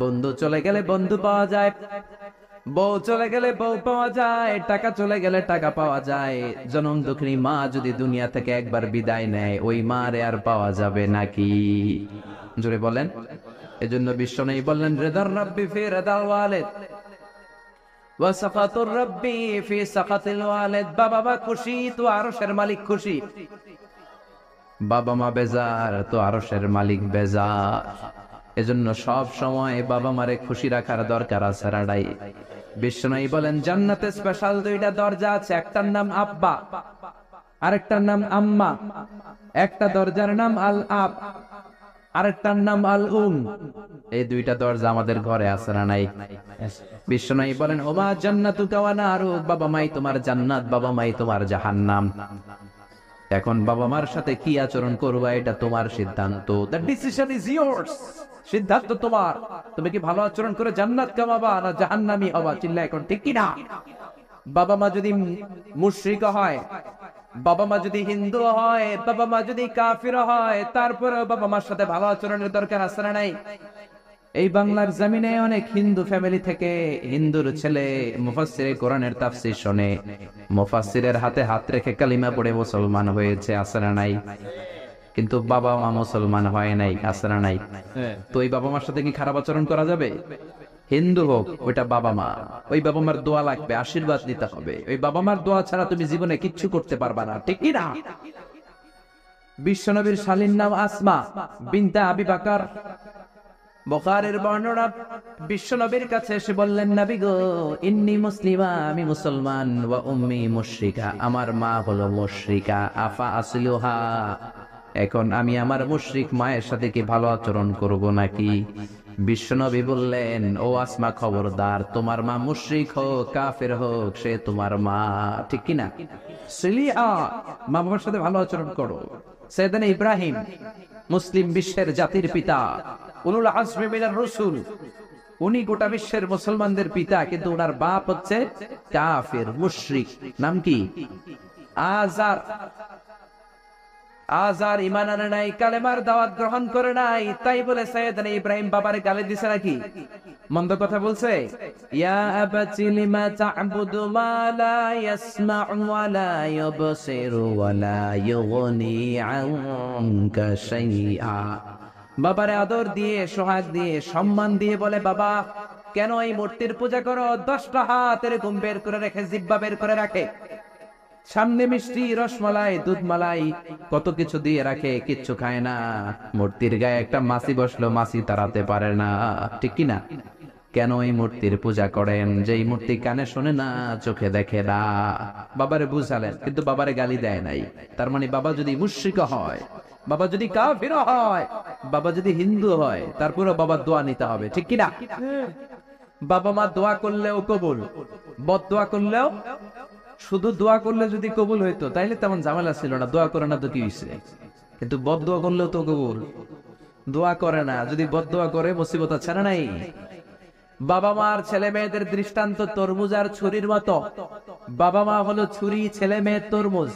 বন্ধু চলে গেলে বন্ধু পাওয়া যায়, বউ চলে গেলে বউ পাওয়া যায়, টাকা চলে গেলে টাকা পাওয়া যায়। জনম দুঃখিনী মা যদি দুনিয়া থেকে একবার বিদায় নেয়, ওই মা রে আর পাওয়া যাবে নাকি? জোরে বলেন। এজন্য বিশ্বনবী বললেন, রিদার রাব্বি ফি রিদাল ওয়ালিদ ওয়া সাখাতুর রাব্বি ফি সাখাতিল ওয়ালিদ। বাবা মা খুশি তো আরশের মালিক খুশি, বাবা মা বেজার তো আরশের মালিক বেজার। এজন্য সব সময় বাবা মারে খুশি রাখার দরকার আছে রাডাই। বিশ্বনবী বলেন, জান্নাতে স্পেশাল দুইটা দরজা আছে, একটার নাম আব্বা, আরেকটার নাম আম্মা। একটা দরজার নাম আল আব, আরেকটার নাম আল এই দুইটা দরজা আমাদের ঘরে আছে না নাই? বিশ্বনবী বলেন, ওমা জান্নাতুকা ওয়া নারুক, বাবা মাই তোমার জান্নাত, বাবা মাই তোমার জাহান্নাম। এখন বাবা মার সাথে কি আচরণ করবা এটা তোমার সিদ্ধান্ত। The decision is years. সিদ্ধান্ত তোমার। তুমি কি ভালো আচরণ করে জান্নাত কামাবা না জাহান্নামী হবা? চিল্লা এখন, ঠিক কি না? বাবা মা যদি মুশরিক হয়, বাবা মা যদি হিন্দু হয়, বাবা মা যদি কাফির হয়, তারপরে বাবা মার সাথে ভালো আচরণের দরকার আছে না নাই? এই বাংলার জমিনে অনেক হিন্দু ফ্যামিলি থেকে হিন্দুর ছেলে মুফাসসিরে কোরআনের তাফসীর শুনে, মুফাসসিরের হাতে হাত রেখে কালিমা পড়ে মুসলমান হয়েছে, আছে না নাই? কিন্তু বাবা মা মুসলমান হয় নাই, আছে না নাই? তো এই বাবা মার সাথে কি খারাপ আচরণ করা যাবে? হিন্দু হোক, ওইটা বাবা মা, ওই বাবা মার দোয়া লাগবে, আশীর্বাদ নিতে হবে। ওই বাবা মার দোয়া ছাড়া তুমি জীবনে কিচ্ছু করতে পারবা না, ঠিক কি না? বিশ্বনবীর শালীর নাম আসমা বিনতে আবি বকর। বুখারীর বর্ণনা, বিশ্বনবীর কাছে এসে বললেন, নবী গো, ইন্নী মুসলিমা, আমি মুসলমান, ওয়া উম্মি মুশরিকা, আমার মা হলো মুশরিকা, আফা আসলুহা, এখন আমি আমার মুশরিক মায়ের সাথে কি ভালো আচরণ করব নাকি? বিশ্বনবী বললেন, ও আসমা খবরদার, তোমার মা মুশরিক হোক কাফের হোক সে তোমার মা, ঠিক কিনা? সিলিহা, মা বাবার সাথে ভালো আচরণ করো। সাইয়েদনা ইব্রাহিম মুসলিম বিশ্বের জাতির পিতা, উলুল আজমি মিনার রাসূল, উনি গোটা বিশ্বের মুসলমানদের পিতা, কিন্তু ওনার বাপ হচ্ছে কাফের মুশরিক। নাম কি? আজার। আজার ঈমান আনে নাই, কালেমার দাওয়াত গ্রহণ করে নাই, তাই বলে সাইয়েদনা ইব্রাহিম বাবারে গালি দিছে নাকি? মন্দ কথা বলছে? ইয়া আবাতি লিমা তা'বুদু মা লা ইয়াসমা'ু ওয়া লা ইউবসিরু ওয়া লা ইউগনি আনকা শাইআ। বাবারে আদর দিয়ে, সোহাগ দিয়ে, সম্মান দিয়ে বলে, বাবা কেন এই মূর্তির পূজা করো? 10টা হাত এরকম বের করে রেখে, জিহ্বা বের করে রাখে, সামনে মিষ্টি, রসমালাই, দুধ মালাই, কত কিছু দিয়ে রাখে, কিচ্ছু খায় না। মূর্তির গায়ে একটা মাছি বসলো, মাছি তাড়াতে পারে না, ঠিক কিনা? কেন এই মূর্তির পূজা করেন? যে এই মূর্তি কানে শোনে না, চোখে দেখে না। বাবারে বুঝালেন, কিন্তু বাবারে গালি দেয় নাই। তার মানে বাবা যদি মুশরিক হয়, বাবা যদি কাফির হয়, বাবা যদি হিন্দু হয়, তারপরেও বাবা দোয়া নিতে হবে, ঠিক কিনা? বাবা মা দোয়া করলেও কবুল, বদ দোয়া করলেও। শুধু দোয়া করলে যদি কবুল হইতো তাইলে তেমন ঝামেলা ছিল না, দোয়া করে না তো কি হইছে? কিন্তু বদ দোয়া করলেও তো কবুল। দোয়া করে না, যদি বদ দোয়া করে মুসিবত ছাড়া নাই। বাবা মার ছেলে মেয়েদের দৃষ্টান্ত তরমুজ আর ছুরির মতো। বাবা মা হলো ছুরি, ছেলে মেয়ে তরমুজ।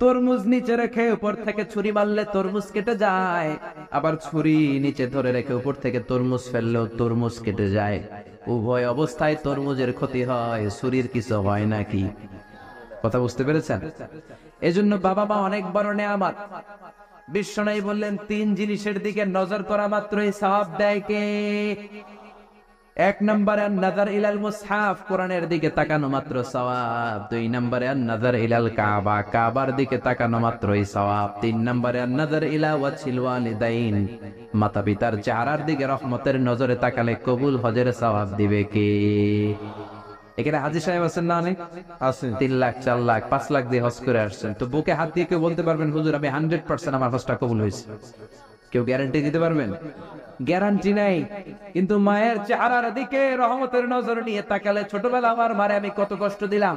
তরমুজ নিচে রেখে উপর থেকে ছুরি মারলে তরমুজ কেটে যায়, আবার ছুরি নিচে ধরে রেখে উপর থেকে তরমুজ ফেললেও তরমুজ কেটে যায়। উভয় অবস্থায় তরমুজের ক্ষতি হয়, ছুরির কিছু হয় নাকি? কথা বুঝতে পেরেছেন? এজন্য বাবা মা অনেক বড় নেয়ামত। বিশ্বনবী বললেন, 3 জিনিসের দিকে নজর করা মাত্রই সওয়াব দেয় কে? 1 নম্বরে আন-নাযার ইলাল মুসহাফ, কোরআনের দিকে তাকানো মাত্র সওয়াব। 2 নম্বরে আন-নাযার ইলাল কাবা, কাবার দিকে তাকানো মাত্রই সওয়াব। 3 নম্বরে আন-নাযার ইলা ওয়াজহিল ওয়ালিদাইন, মাতা পিতার চেহারার দিকে রহমতের নজরে তাকালে কবুল হজের সওয়াব দিবে কে? এখানে হাজী সাহেব আছেন না? অনেক আছেন। 3 লাখ, 4 লাখ, 5 লাখ দিয়ে হজ করে আসছেন। তো বুকে হাত দিয়ে কেউ বলতে পারবেন, হুজুর আমি 100% আমার হজটা কবুল হয়েছে? কেউ গ্যারান্টি দিতে পারবেন? গ্যারান্টি নাই। কিন্তু মায়ের চেহারার দিকে রহমতের নজর নিয়ে তাকালে, ছোটবেলা আমার মারে আমি কত কষ্ট দিলাম,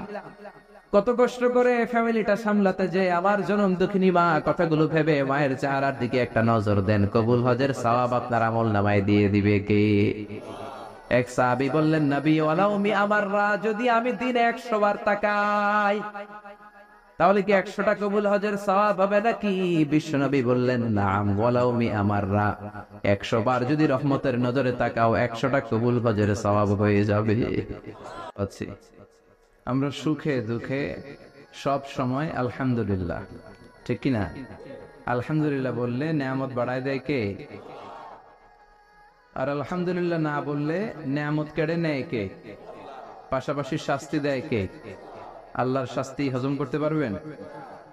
কত কষ্ট করে ফ্যামিলিটা সামলাতে, যে আমার জনম দুঃখিনী মা, কথাগুলো ভেবে মায়ের চেহারার দিকে একটা নজর দেন, কবুল হজের সওয়াব আপনার আমলনামায় দিয়ে দিবে কে? এক সাহাবী বললেন, নবী ওয়ালাউ মি আমাররা, যদি আমি দিনে 100 বার তাকাই তাহলে কি 100টা কবুল হজের সওয়াব হবে নাকি? বিশ্বনবী বললেন, নাম ওয়ালাউ মি আমাররা, 100 বার যদি রহমতের নজরে তাকাও 100টা কবুল হজের সওয়াব হয়ে যাবে। আচ্ছা, আমরা সুখে দুঃখে সব সময় আলহামদুলিল্লাহ, ঠিক কি না? আলহামদুলিল্লাহ বললে নেয়ামত বাড়ায় দেয় কে? আর আলহামদুলিল্লাহ না বললে নেয়ামত কেড়ে নেয় কে? পাশাপাশি শাস্তি দেয় কে? আল্লাহর শাস্তি হজম করতে পারবেন?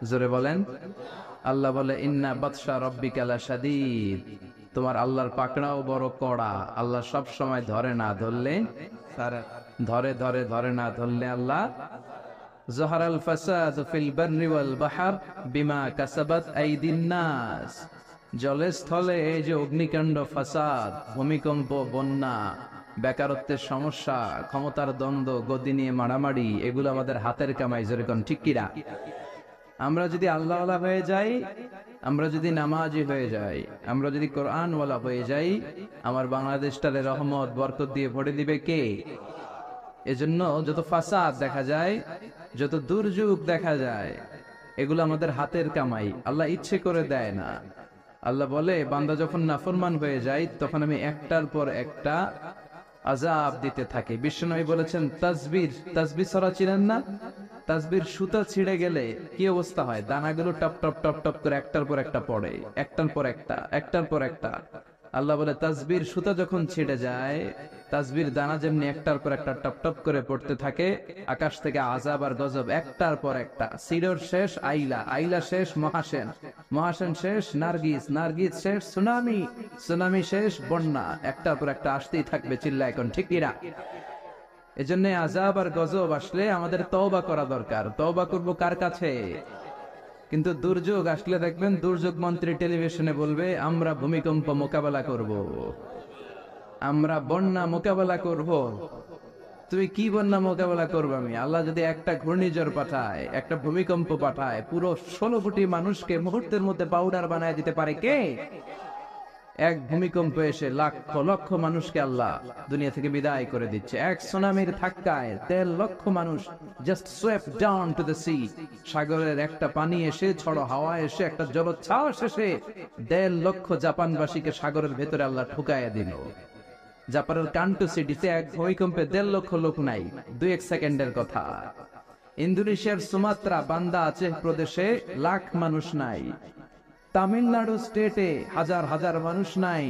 জোরে বলেন। আল্লাহ বলে, ইন্না বাতশা রাব্বিকা লাশাদীদ, তোমার আল্লাহর পাকড়াও বড় কড়া। আল্লাহ সব সময় ধরে না ধরলে, ধরে ধরে ধরে না ধরলে আল্লাহ। যাহারাল ফাসাদু ফিল বাররি ওয়াল বাহর বিমা কাসাবাত আইদিন নাস, জলে স্থলে এই যে অগ্নিকাণ্ড, ফাসাদ, ভূমিকম্প, বন্যা, বেকারত্বের সমস্যা, ক্ষমতার দ্বন্দ্ব, গদি নিয়ে মারামারি, এগুলো আমাদের হাতের কামাই। যেরকম ঠিক কিনা? আমরা যদি আল্লাহওয়ালা হয়ে যাই, আমরা যদি নামাজি হয়ে যাই, আমরা যদি কোরআনওয়ালা হয়ে যাই, আমার বাংলাদেশটারে রহমত বরকত দিয়ে ভরে দিবে কে? এজন্য যত ফাসাদ দেখা যায়, যত দুর্যোগ দেখা যায়, এগুলো আমাদের হাতের কামাই, আল্লাহ ইচ্ছে করে দেয় না। আল্লাহ বলে, বান্দা যখন নাফরমান হয়ে যায় তখন আমি একটার পর একটা আযাব দিতে থাকি। বিশ্বনবী বলেছেন, তাসবিহ ছড়া চিনেন না? তাসবির সুতা ছিঁড়ে গেলে কি অবস্থা হয়? দানাগুলো টপ টপ টপ টপ করে একটার পর একটা পড়ে, একটার পর একটা, একটার পর একটা। আল্লাহ বলে, তাসবির সুতা যখন ছিঁড়ে যায়, তাসবির দানা যেমনি একটার পর একটা টপ টপ করে পড়তে থাকে, আকাশ থেকে আযাব আর গজব একটার পর একটা। সিডর শেষ আইলা, আইলা শেষ মহাসেন, মহাসেন শেষ নার্গিস, নার্গিস শেষ সুনামি, সুনামি শেষ বন্যা, একটার পর একটা আসতেই থাকবে। চিল্লা এখন ঠিক কিনা? এজন্য আযাব আর গজব আসলে আমাদের তওবা করা দরকার। তওবা করব কার কাছে? কিন্তু দুর্যোগ আসলে দেখবেন দুর্যোগ মন্ত্রী টেলিভিশনে বলবে, আমরা ভূমিকম্প মোকাবেলা করব। আমরা বন্যা মোকাবেলা করব। তুমি কি বন্যা মোকাবেলা করবে? আমি আল্লাহ যদি একটা ঘূর্ণিঝড় পাঠায়, একটা ভূমিকম্প পাঠায়, পুরো 16 কোটি মানুষকে মুহূর্তের মধ্যে পাউডার বানায় দিতে পারে কে? এক ভূমিকম্প এসে লক্ষ লক্ষ মানুষকে আল্লাহ দুনিয়া থেকে বিদায় করে দিচ্ছে। এক সুনামির ধাক্কায় 1.5 লক্ষ মানুষ just swept down to the sea. সাগরের একটা পানি এসে, ঝড়ো হাওয়া এসে, একটা জলোচ্ছ্বাস এসে 1.5 লক্ষ জাপানবাসীকে সাগরের ভেতরে আল্লাহ ঠুকাইয়া দিল। জাপানের কান্টু সিটিতে এক ভূমিকম্পে 1.5 লক্ষ লোক নাই, 2-1 সেকেন্ডের কথা। ইন্দোনেশিয়ার সুমাত্রা, বান্দা আচেহ প্রদেশে লাখ মানুষ নাই। তামিলনাড়ু স্টেটে হাজার হাজার মানুষ নাই।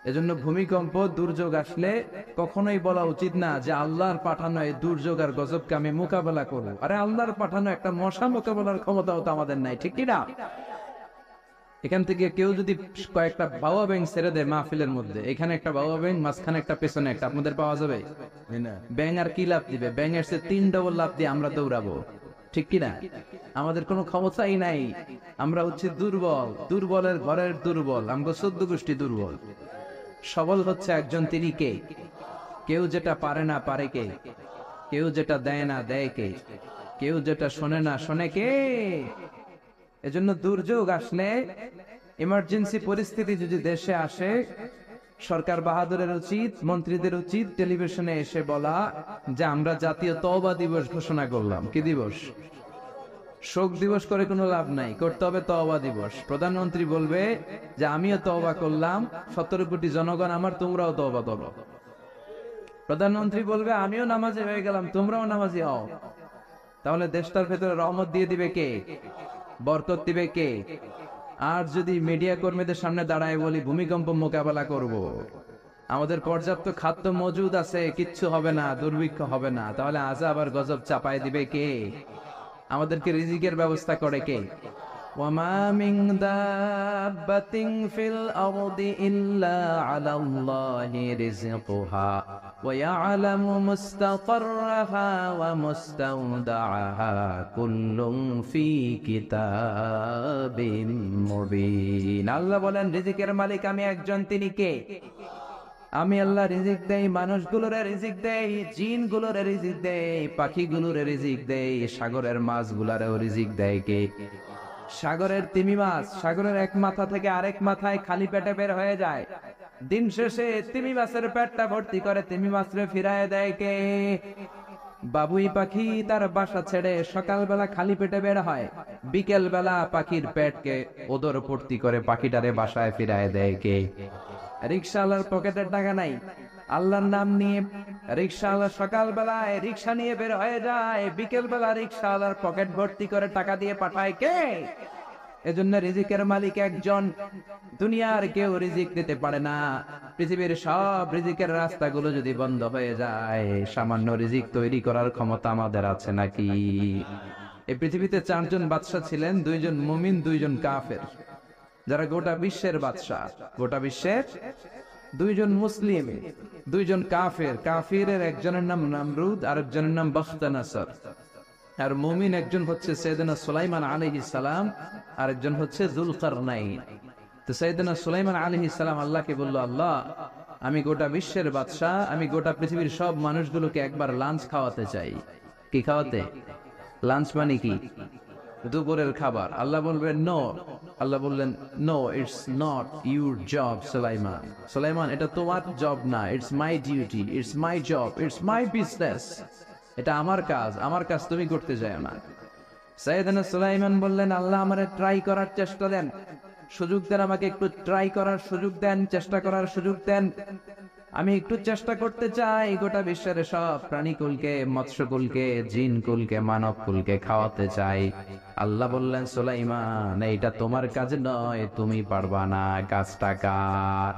এজন্য ভূমিকম্প, দুর্যোগ আসলে কখনোই বলা উচিত না যে আল্লাহর পাঠানো এই দুর্যোগ আর গজবকে আমি মোকাবেলা করব। আরে আল্লাহর পাঠানো একটা মশা মোকাবেলার ক্ষমতাও তো আমাদের নাই, ঠিক কি না? এখান থেকে কেউ যদি কয়েকটা বাবা ব্যাং ছেড়ে দেয় মাহফিলের মধ্যে, এখানে একটা বাবা ব্যাং, মাঝখানে একটা, পেছনে একটা, আপনাদের পাওয়া যাবে? ব্যাং আর কি লাভ দিবে? ব্যাং এর চেয়ে 3 ডবল লাভ দিয়ে আমরা দৌড়াবো, ঠিক কিনা? আমাদের কোনো ক্ষমতাই নাই। আমরা হচ্ছে দুর্বল, দুর্বলের ঘরের দুর্বল। আমরা 14 গোষ্ঠী দুর্বল। সবল হচ্ছে একজন, তিনি কে? কেউ যেটা পারে না পারে কে? কেউ যেটা দেয় না দেয় কে? কেউ যেটা শোনে না শোনে কে? এজন্য দুর্যোগ আসলে, ইমার্জেন্সি পরিস্থিতি যদি দেশে আসে, সরকার বাহাদুরের উচিত, মন্ত্রীদের উচিত টেলিভিশনে এসে বলা যে আমরা জাতীয় তওবা দিবস ঘোষণা করলাম। কি দিবস? শোক দিবস করে কোনো লাভ নাই, করতে হবে তওবা দিবস। প্রধানমন্ত্রী বলবে যে আমিও তওবা করলাম, 17 কোটি জনগণ আমার, তোমরাও তওবা করো। প্রধানমন্ত্রী বলবে আমিও নামাজি হয়ে গেলাম, তোমরাও নামাজি হও। তাহলে দেশটার ভেতরে রহমত দিয়ে দিবে কে? বরকত দিবে কে? আর যদি মিডিয়া কর্মীদের সামনে দাঁড়ায় বলি ভূমিকম্প মোকাবেলা করব, আমাদের পর্যাপ্ত খাদ্য মজুদ আছে, কিচ্ছু হবে না, দুর্ভিক্ষ হবে না, তাহলে আযাব আর গজব চাপায় দিবে কে? আমাদেরকে রিজিকের ব্যবস্থা করে কে? ওয়ামা মিন দাব্বাতিন ফিল আরদি ইল্লা আলাল্লাহি রিজকুহা ওয়া ইয়ালামু মুস্তাকাররাহা ওয়া মুস্তাওদাআহা কুল্লুন ফি কিতাবিম মুবিন। আল্লাহ বলেন রিজিকের মালিক আমি একজন, তিনি কে? আমি আল্লাহ রিজিক দেই, মানুষগুলোরে রিজিক দেই, জিনগুলোরে রিজিক দেই, পাখিগুলোরে রিজিক দেই, সাগরের মাছগুলারেও রিজিক দেয় কে? সাগরের তিমি মাছ সাগরের এক মাথা থেকে আরেক মাথায় খালি পেটে বের হয়ে যায়, দিন শেষে তিমি মাছের পেটটা ভর্তি করে তিমি মাছরে ফিরায় দেয় কে? বাবুই পাখি তার বাসা ছেড়ে সকালবেলা খালি পেটে বের হয়, বিকেল বেলা পাখির পেটকে ওদর ভর্তি করে পাখিটারে বাসায় ফিরায় দেয় কে? রিকশাওয়ালার পকেটের টাকা নাই, আল্লাহর নাম নিয়ে রিকশাওয়ালা সকাল বেলায় রিকশা নিয়ে বের হয়ে যায়, বিকেল বেলা রিকশাওয়ালার পকেট ভর্তি করে টাকা দিয়ে পাঠায় কে? এজন্য রিজিকের মালিক একজন, দুনিয়ার কেউ রিজিক দিতে পারে না। পৃথিবীর সব রিজিকের রাস্তাগুলো যদি বন্ধ হয়ে যায়, সামান্য রিজিক তৈরি করার ক্ষমতা আমাদের আছে নাকি? এই পৃথিবীতে 4 জন বাদশা ছিলেন, 2 জন মুমিন, 2 জন কাফের, যারা গোটা বিশ্বের বাদশা। গোটা বিশ্বের 2 জন মুসলিম, 2 জন কাফের। কাফিরের একজনের নাম নামরুদ, আর একজনের নাম বখতানাসর। আর মুমিন একজন হচ্ছে সাইয়েদনা সুলাইমান আলাইহিস সালাম, আর একজন হচ্ছে যুলকারনাইন। তো সাইয়েদনা সুলাইমান আলাইহিস সালাম আল্লাহকে বলল, আল্লাহ আমি গোটা বিশ্বের বাদশা, আমি গোটা পৃথিবীর সব মানুষগুলোকে একবার লাঞ্চ খাওয়াতে চাই। কি খাওয়াতে? লাঞ্চ মানে কি? দুপুরের খাবার। আল্লাহ বলবেন নো। আল্লাহ বললেন no, it's not your job Sulaiman. Sulaiman এটা তোমার জব না, it's my duty, it's my job, it's my business. এটা আমার কাজ, আমার কাজ তুমি করতে যাও না। সাইয়েদনা সুলাইমান বললেন, আল্লাহ আমারে ট্রাই করার চেষ্টা দেন, সুযোগ দেন, আমাকে একটু ট্রাই করার সুযোগ দেন, চেষ্টা করার সুযোগ দেন। আমি একটু চেষ্টা করতে চাই গোটা বিশ্বের সব প্রাণীকুলকে, মৎস্যকুলকে, জিনকুলকে, মানবকুলকে খাওয়াতে চাই। আল্লাহ বললেন, সুলাইমান এইটা তোমার কাজ নয়, তুমি পারবা না, কাজটা কার?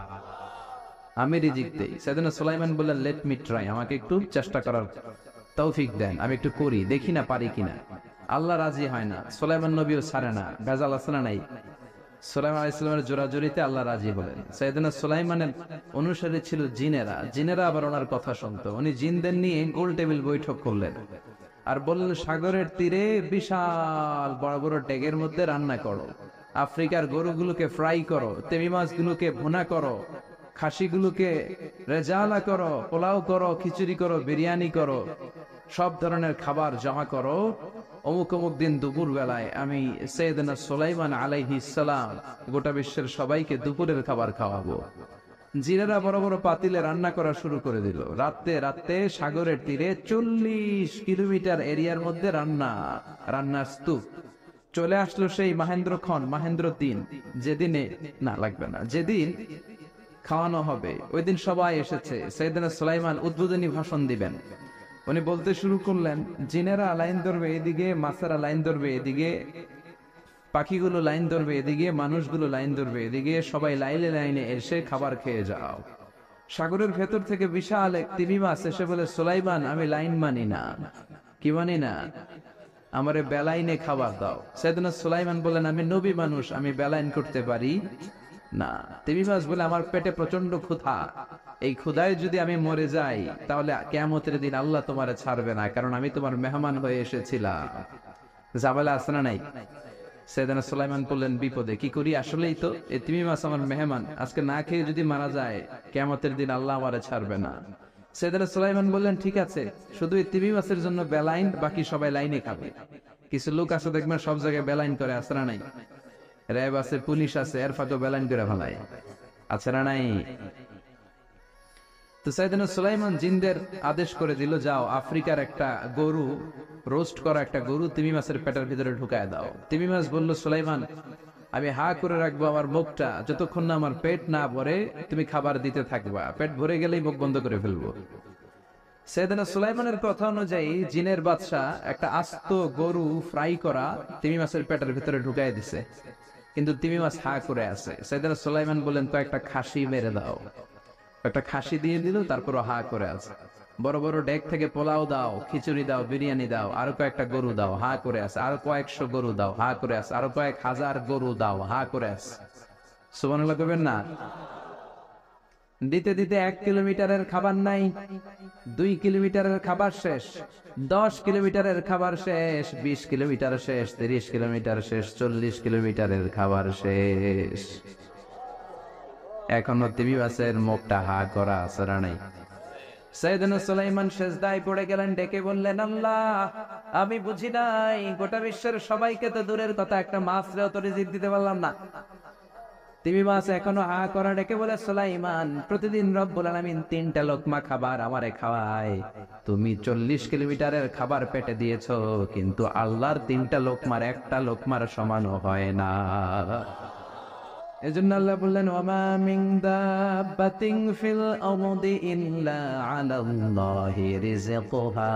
আমি রিজিক দেই। সাইয়েদনা সুলাইমান বললেন, লেট মি ট্রাই, আমাকে একটু চেষ্টা করার তৌফিক দেন, আমি একটু করি, দেখি না পারি কিনা। আল্লাহ রাজি হয় না, সুলাইমান নবীও ছাড়ে না। ভেজাল আছে না নাই? সুলাইমান আলাইহিস সালামের জোরাজুরিতে আল্লাহ রাজি হলেন। সাইয়েদনা সুলাইমানের অনুসারী ছিল জিনেরা। জিনেরা আবার ওনার কথা শুনতো। উনি জিনদের নিয়ে গোল টেবিল বৈঠক করলেন আর বললেন, সাগরের তীরে বিশাল বড় বড় ডেগের মধ্যে রান্না করো, আফ্রিকার গরুগুলোকে ফ্রাই করো, তেমি মাছগুলোকে ভুনা করো, খাসিগুলোকে রেজালা করো, পোলাও করো, খিচুড়ি করো, বিরিয়ানি করো, সব ধরনের খাবার জমা করো। অমুক অমুক দিন দুপুর বেলায় আমি সৈয়দনা সুলাইমান আলাইহিস সালাম গোটা বিশ্বের সবাইকে দুপুরের খাবার খাওয়াবো। জিনেরা বড় বড় পাতিলে রান্না করা শুরু করে দিল। রাতে রাতে সাগরের তীরে 40 কিলোমিটার এরিয়ার মধ্যে রান্নার স্তূপ। চলে আসলো সেই মাহেন্দ্র দিন, যেদিনে না লাগবে না, যেদিন খাওয়ানো হবে ওই দিন সবাই এসেছে। সৈয়দনা সুলাইমান উদ্বোধনী ভাষণ দিবেন। উনি বলতে শুরু করলেন, জিনেরা লাইন ধরবে এদিকে, মাছেরা লাইন ধরবে এদিকে, পাখিগুলো লাইন ধরবে এদিকে, মানুষগুলো লাইন ধরবে এদিকে, সবাই লাইনে লাইনে এসে খাবার খেয়ে যাও। সাগরের ভেতর থেকে বিশাল এক তিমি মাছ এসে বলে, সুলাইমান আমি লাইন মানি না। কি মানি না? আমারে বেলাইনে খাবার দাও। সৈয়দনা সুলাইমান বলেন, আমি নবী মানুষ, আমি বেলাইন করতে পারি না। তিমি মাছ বলে, আমার পেটে প্রচন্ড ক্ষুধা, এই ক্ষুধায় যদি আমি মরে যাই তাহলে কিয়ামতের দিন আল্লাহ তোমারে ছাড়বে না, কারণ আমি তোমার মেহমান হয়ে এসেছিলাম। ঝামেলা আছে না নাই? সৈয়দনা সুলাইমান বললেন, বিপদে কি করি? আসলেই তো এই তিমি মাছ আমার মেহমান, আজকে না খেয়ে যদি মারা যায় কিয়ামতের দিন আল্লাহ আমারে ছাড়বে না। সৈয়দনা সুলাইমান বললেন, ঠিক আছে, শুধু এই তিমি মাছের জন্য বেলাইন, বাকি সবাই লাইনে খাবে। কিছু লোক আছে দেখবেন সব জায়গায় বেলাইন করে, আছে না নাই? র্যাব আছে, পুলিশ আছে, এর ফাঁকে বেলাইন করে ফেলায়, আছে না নাই? তো সাইয়েদনা সুলাইমান জিনদের আদেশ করে দিল, যাও আফ্রিকার একটা গরু, রোস্ট করা একটা গরু তিমি মাছের পেটের ভিতরে ঢুকায় দাও। তিমি মাছ বলল, সুলাইমান আমি হা করে রাখবো আমার মুখটা, যতক্ষণ না আমার পেট না ভরে তুমি খাবার দিতে থাকবা, পেট ভরে গেলেই মুখ বন্ধ করে ফেলবো। সাইয়েদনা সুলাইমানের কথা অনুযায়ী জিনের বাদশা একটা আস্ত গরু ফ্রাই করা তিমি মাছের পেটের ভিতরে ঢুকায় দিছে, কিন্তু তিমি মাছ হা করে আছে। সাইয়েদনা সুলাইমান বলেন, তো একটা খাসি মেরে দাও। একটা খাসি দিয়ে দিল, তারপর হা করে আছে। বড় বড় ডেক থেকে পোলাও দাও, খিচুড়ি দাও, বিরিয়ানি দাও, আরো কয়েকটা গরু দাও, হা করে আছে। আরো কয়েকশো গরু দাও, হা করে আছে। আরো কয়েক হাজার গরু দাও, হা করে আছে। সুবহানাল্লাহ কইবেন না? দিতে দিতে 1 কিলোমিটারের খাবার নাই, 2 কিলোমিটারের খাবার শেষ, 10 কিলোমিটারের খাবার শেষ, 20 কিলোমিটার শেষ, 30 কিলোমিটার শেষ, 40 কিলোমিটারের খাবার শেষ। এখনো তিমি মাছের মুখটা হা করা আছে না নাই? সাইয়েদনা সুলাইমান সেজদায় পড়ে গেলেন, ডেকে বললেন, আল্লাহ আমি বুঝি নাই, গোটা বিশ্বের সবাইকে তো দূরের কথা, একটা মাছরেও তো রিজিক দিতে পারলাম না। তিমি মাছ এখনো হা করা, ডেকে বলে, সুলাইমান প্রতিদিন রব্বুল আলামিন 3টা লোকমা খাবার আমারে খাওয়ায়, তুমি 40 কিলোমিটারের খাবার পেটে দিয়েছো, কিন্তু আল্লাহর 3টা লোকমার একটা লোকমার সমানও হয় না। এজন্য আল্লাহ বললেন, ওয়ামা মিন দাব্বাতিন ফিল আরদি ইল্লা আলাল্লাহি রিজকুহা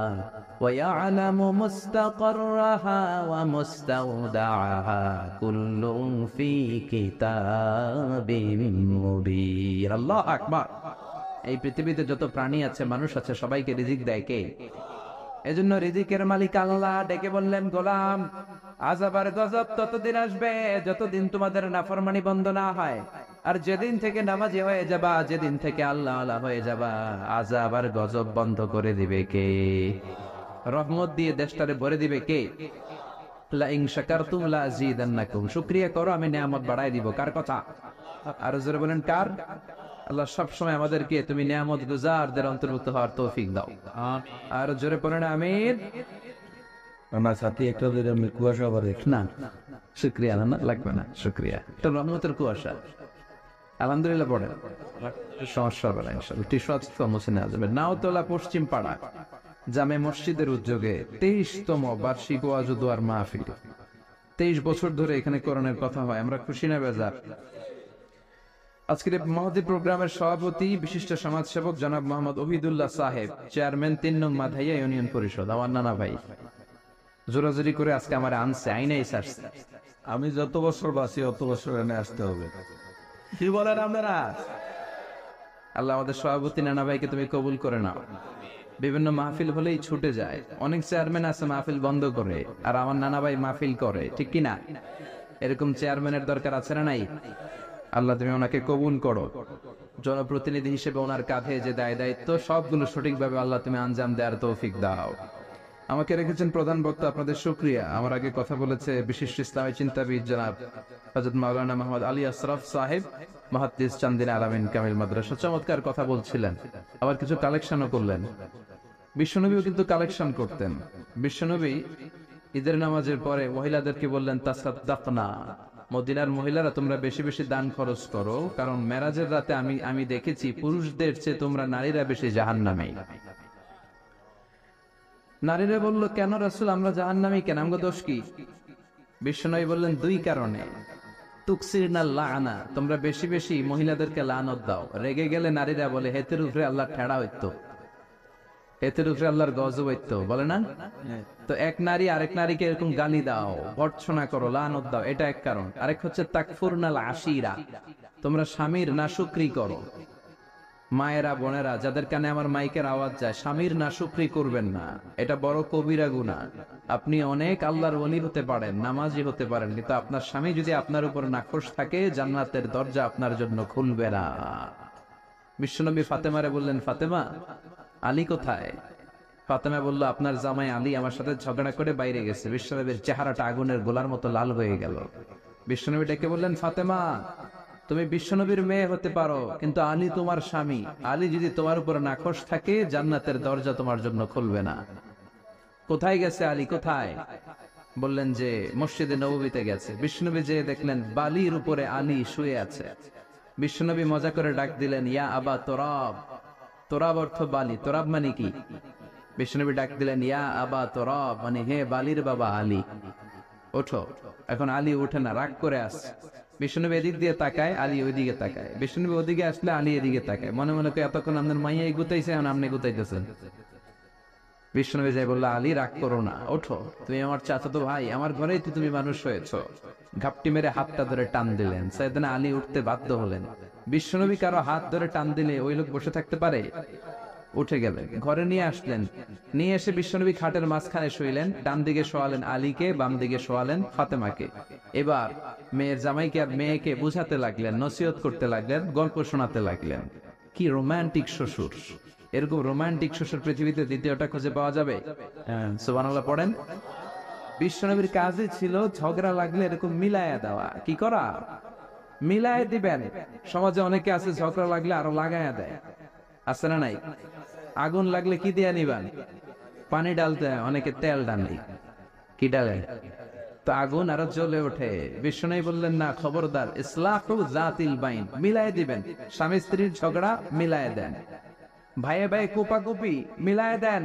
ওয়া ইয়ালামু মুস্তাকাররাহা ওয়া মুস্তাওদাআহা কুল্লুন ফি কিতাবিন মুবিন। আল্লাহু আকবার। এই পৃথিবীতে যত প্রাণী আছে, মানুষ আছে, সবাইকে রিজিক দেয় কে? এজন্য রিজিকের মালিক আল্লাহ। ডেকে বললেন, গোলাম আযাব আর গজব ততদিন আসবে যতদিন তোমাদের নাফরমানি বন্ধ না হয়, আর যেদিন থেকে নামাজি হয়ে যাবা, যেদিন থেকে আল্লাহ আল্লাহ হয়ে যাবা, আযাব আর গজব বন্ধ করে দিবে কে? রহমত দিয়ে দেশটারে ভরে দিবে কে? লা ইন শাকারতুম লা আযীদান্নাকুম। শুকরিয়া করো, আমি নিয়ামত বাড়াই দিব। কার কথা? আর জোরে বলেন, কার? আল্লাহ সবসময় আমাদেরকে তুমি নিয়ামত গুজারদের অন্তর্ভুক্ত হওয়ার তৌফিক দাও। আর জোরে পড়েন আমিন। না সাথী একটা কুয়াশা আবার না শুকরিয়া না, লাগবে না শুকরিয়া, এটা রহমতের কুয়াশা। আলহামদুলিল্লাহ পড়েন, সমস্যা হবে না ইনশাআল্লাহ। টিস্যু আছে তো মুছে নেওয়া যাবে। নাওতলা পশ্চিম পাড়া জামে মসজিদের উদ্যোগে 23তম বার্ষিক ওয়াজ ও দোয়ার মাহফিল। 23 বছর ধরে এখানে কোরআনের কথা হয়, আমরা খুশি না বেজার? আজকের মহতী প্রোগ্রামের সভাপতি বিশিষ্ট সমাজসেবক জনাব মোহাম্মদ ওহিদুল্লাহ সাহেব, চেয়ারম্যান 3 নং মাধাইয়া ইউনিয়ন পরিষদ, আমার নানা ভাই। জোরাজোরি করে আজকে আমার আনছে, আইনাই সারছে। আমি যত বছর বাঁচি অত বছর এনে আসতে হবে। কি বলেন আপনারা? আল্লাহ আমাদের সভাপতি নানা ভাইকে তুমি কবুল করে নাও। বিভিন্ন মাহফিল হলেই ছুটে যায়। অনেক চেয়ারম্যান আছে মাহফিল বন্ধ করে, আর আমার নানা ভাই মাহফিল করে, ঠিক কিনা? এরকম চেয়ারম্যানের দরকার আছে না নাই? আল্লাহ তুমি ওনাকে কবুল করো। জনপ্রতিনিধি হিসেবে ওনার কাঁধে যে দায় দায়িত্ব, সবগুলো সঠিকভাবে আল্লাহ তুমি আঞ্জাম দেওয়ার তৌফিক দাও। আমাকে রেখেছেন প্রধান বক্তা, আপনাদের শুকরিয়া। আমার আগে কথা বলেছে বিশিষ্ট ইসলামী চিন্তাবিদ জনাব হযরত মাওলানা মোহাম্মদ আলী আশরাফ সাহেব, মুহাদ্দিস চান্দিনা আলামিন কামিল মাদ্রাসা। চমৎকার কথা বলছিলেন, আবার কিছু কালেকশনও করলেন। বিশ্বনবীও কিন্তু কালেকশন করতেন। বিশ্বনবী ঈদের নামাজের পরে মহিলাদেরকে বললেন, তাসাদ্দাকনা, মদিনার মহিলারা তোমরা বেশি বেশি দান খরচ করো, কারণ মেরাজের রাতে আমি দেখেছি পুরুষদের চেয়ে তোমরা নারীরা বেশি জাহান্নামী। নারীরা বলল, কেন রাসূল, আমরা জাহান্নামী কেন, আমগো দোষ কি? বিশ্বনবী বললেন, দুই কারণে। তুকসিরনা লাআনা, তোমরা বেশি বেশি মহিলাদেরকে লানত দাও। রেগে গেলে নারীরা বলে, হেতের উপরে আল্লাহ ঠেড়া হইতো, হেতের উপরে আল্লাহর গজব হইতো, বলে না? তো এক নারী আরেক নারীকে এরকম গালি দাও, ভর্ৎসনা করো, লানত দাও, এটা এক কারণ। আরেক হচ্ছে তাকফুরনাল আশিরা, তোমরা স্বামীর নাশুকরি করো। মায়েরা, বোনেরা, যাদের কানে আমার মাইকের আওয়াজ যায়, স্বামীর নাশুকরি করবেন না, এটা বড় কবিরা গুনাহ। আপনি অনেক আল্লাহর ওলি হতে পারেন, নামাজি হতে পারেন, কিন্তু আপনার স্বামী যদি আপনার উপর নাখোশ থাকে, জান্নাতের দরজা আপনার জন্য খুলবে না। বিশ্বনবী ফাতেমারে বললেন, ফাতেমা, আলী কোথায়? ফাতেমা বলল, আপনার জামাই আলী আমার সাথে ঝগড়া করে বাইরে গেছে। বিশ্বনবীর চেহারাটা আগুনের গোলার মতো লাল হয়ে গেল। বিশ্বনবী ডেকে বললেন, ফাতেমা, তুমি বিশ্বনবীর মেয়ে হতে পারো, কিন্তু আলী তোমার স্বামী। আলী যদি তোমার উপর নাখোশ থাকে, জান্নাতের দরজা তোমার জন্য খুলবে না। কোথায় গেছে আলী, কোথায়? বললেন যে মসজিদে নববীতে গেছে। বিশ্বনবী যে দেখলেন বালির উপরে আলী শুয়ে আছে। বিশ্বনবী মজা করে ডাক দিলেন, ইয়া আবা তোরাব। তোরাব অর্থ বালি, তোরাব মানে কি? বিশ্বনবী ডাক দিলেন, ইয়া আবা তোরাব, মানে হে বালির বাবা আলী, ওঠো। এখন আলী উঠে না, রাগ করে আসছে। বিশ্বনবী এদিক দিয়ে তাকায়, আলী ওইদিকে তাকায়। বিশ্বনবী ওদিকে আসলে আলী এদিকে তাকায়, মনে মনে করে এতক্ষণ আপনার মাইয়া গুতাইছে, এখন আপনি গুতাইতেছেন। বিশ্বনবী যাই বললো, আলী রাগ করো না, ওঠো, তুমি আমার চাচাতো ভাই, আমার ঘরেই তো তুমি মানুষ হয়েছ। ঘাপটি মেরে হাতটা ধরে টান দিলেন। সাইয়েদনা আলী উঠতে বাধ্য হলেন। বিশ্বনবী কারো হাত ধরে টান দিলে ওই লোক বসে থাকতে পারে? উঠে গেলেন, ঘরে নিয়ে আসলেন। নিয়ে এসে বিশ্বনবী খাটের মাঝখানে শুইলেন। ডান দিকে শোয়ালেন আলীকে, বাম দিকে শোয়ালেন ফাতেমাকে। এবার মেয়ের জামাইকে আর মেয়েকে বুঝাতে লাগলেন, নসিহত করতে লাগলেন, গল্প শোনাতে লাগলেন। কি রোমান্টিক শ্বশুর! এরকম রোমান্টিক শ্বশুর পৃথিবীতে দ্বিতীয়টা খুঁজে পাওয়া যাবে? সুবহানাল্লাহ পড়েন। বিশ্বনবীর কাজই ছিল ঝগড়া লাগলে এরকম মিলায়া দেওয়া। কি করা? মিলায় দিবেন। সমাজে অনেকে আছে ঝগড়া লাগলে আরো লাগায়া দেয়, আছে না নাই? আগুন লাগলে কি দিয়ে নিবেন? পানি ডালতে হয়, অনেকে তেল ডালে। কি ডালে? তো আগুন আরো জ্বলে ওঠে। বিশ্বনবী বললেন, না, খবরদার, ইসলাহু যাতিল বাইন, মিলায় দিবেন। স্বামী স্ত্রীর ঝগড়া মিলায় দেন, ভাইয়ে ভাই কোপাকুপি মিলায় দেন,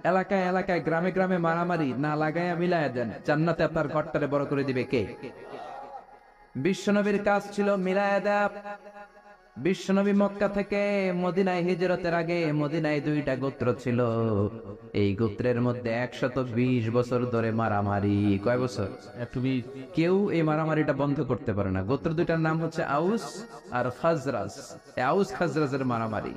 এলাকায় এলাকায় গ্রামে গ্রামে মারামারি না লাগাইয়া মিলায় দেন। জান্নাতে আপনার ঘরটারে বড় করে দিবে কে? বিশ্বনবীর কাজ ছিল মিলায় দেয়া। বিশ্বনবী মক্কা থেকে মদিনায় হিজরতের আগে মদিনায় দুইটা গোত্র ছিল। এই গোত্রের মধ্যে 120 বছর ধরে মারামারি। কয় বছর? কেউ এই মারামারিটা বন্ধ করতে পারে না। গোত্র দুইটার নাম হচ্ছে আউস আর খাজরাজ। আউস খাজরাজের মারামারি।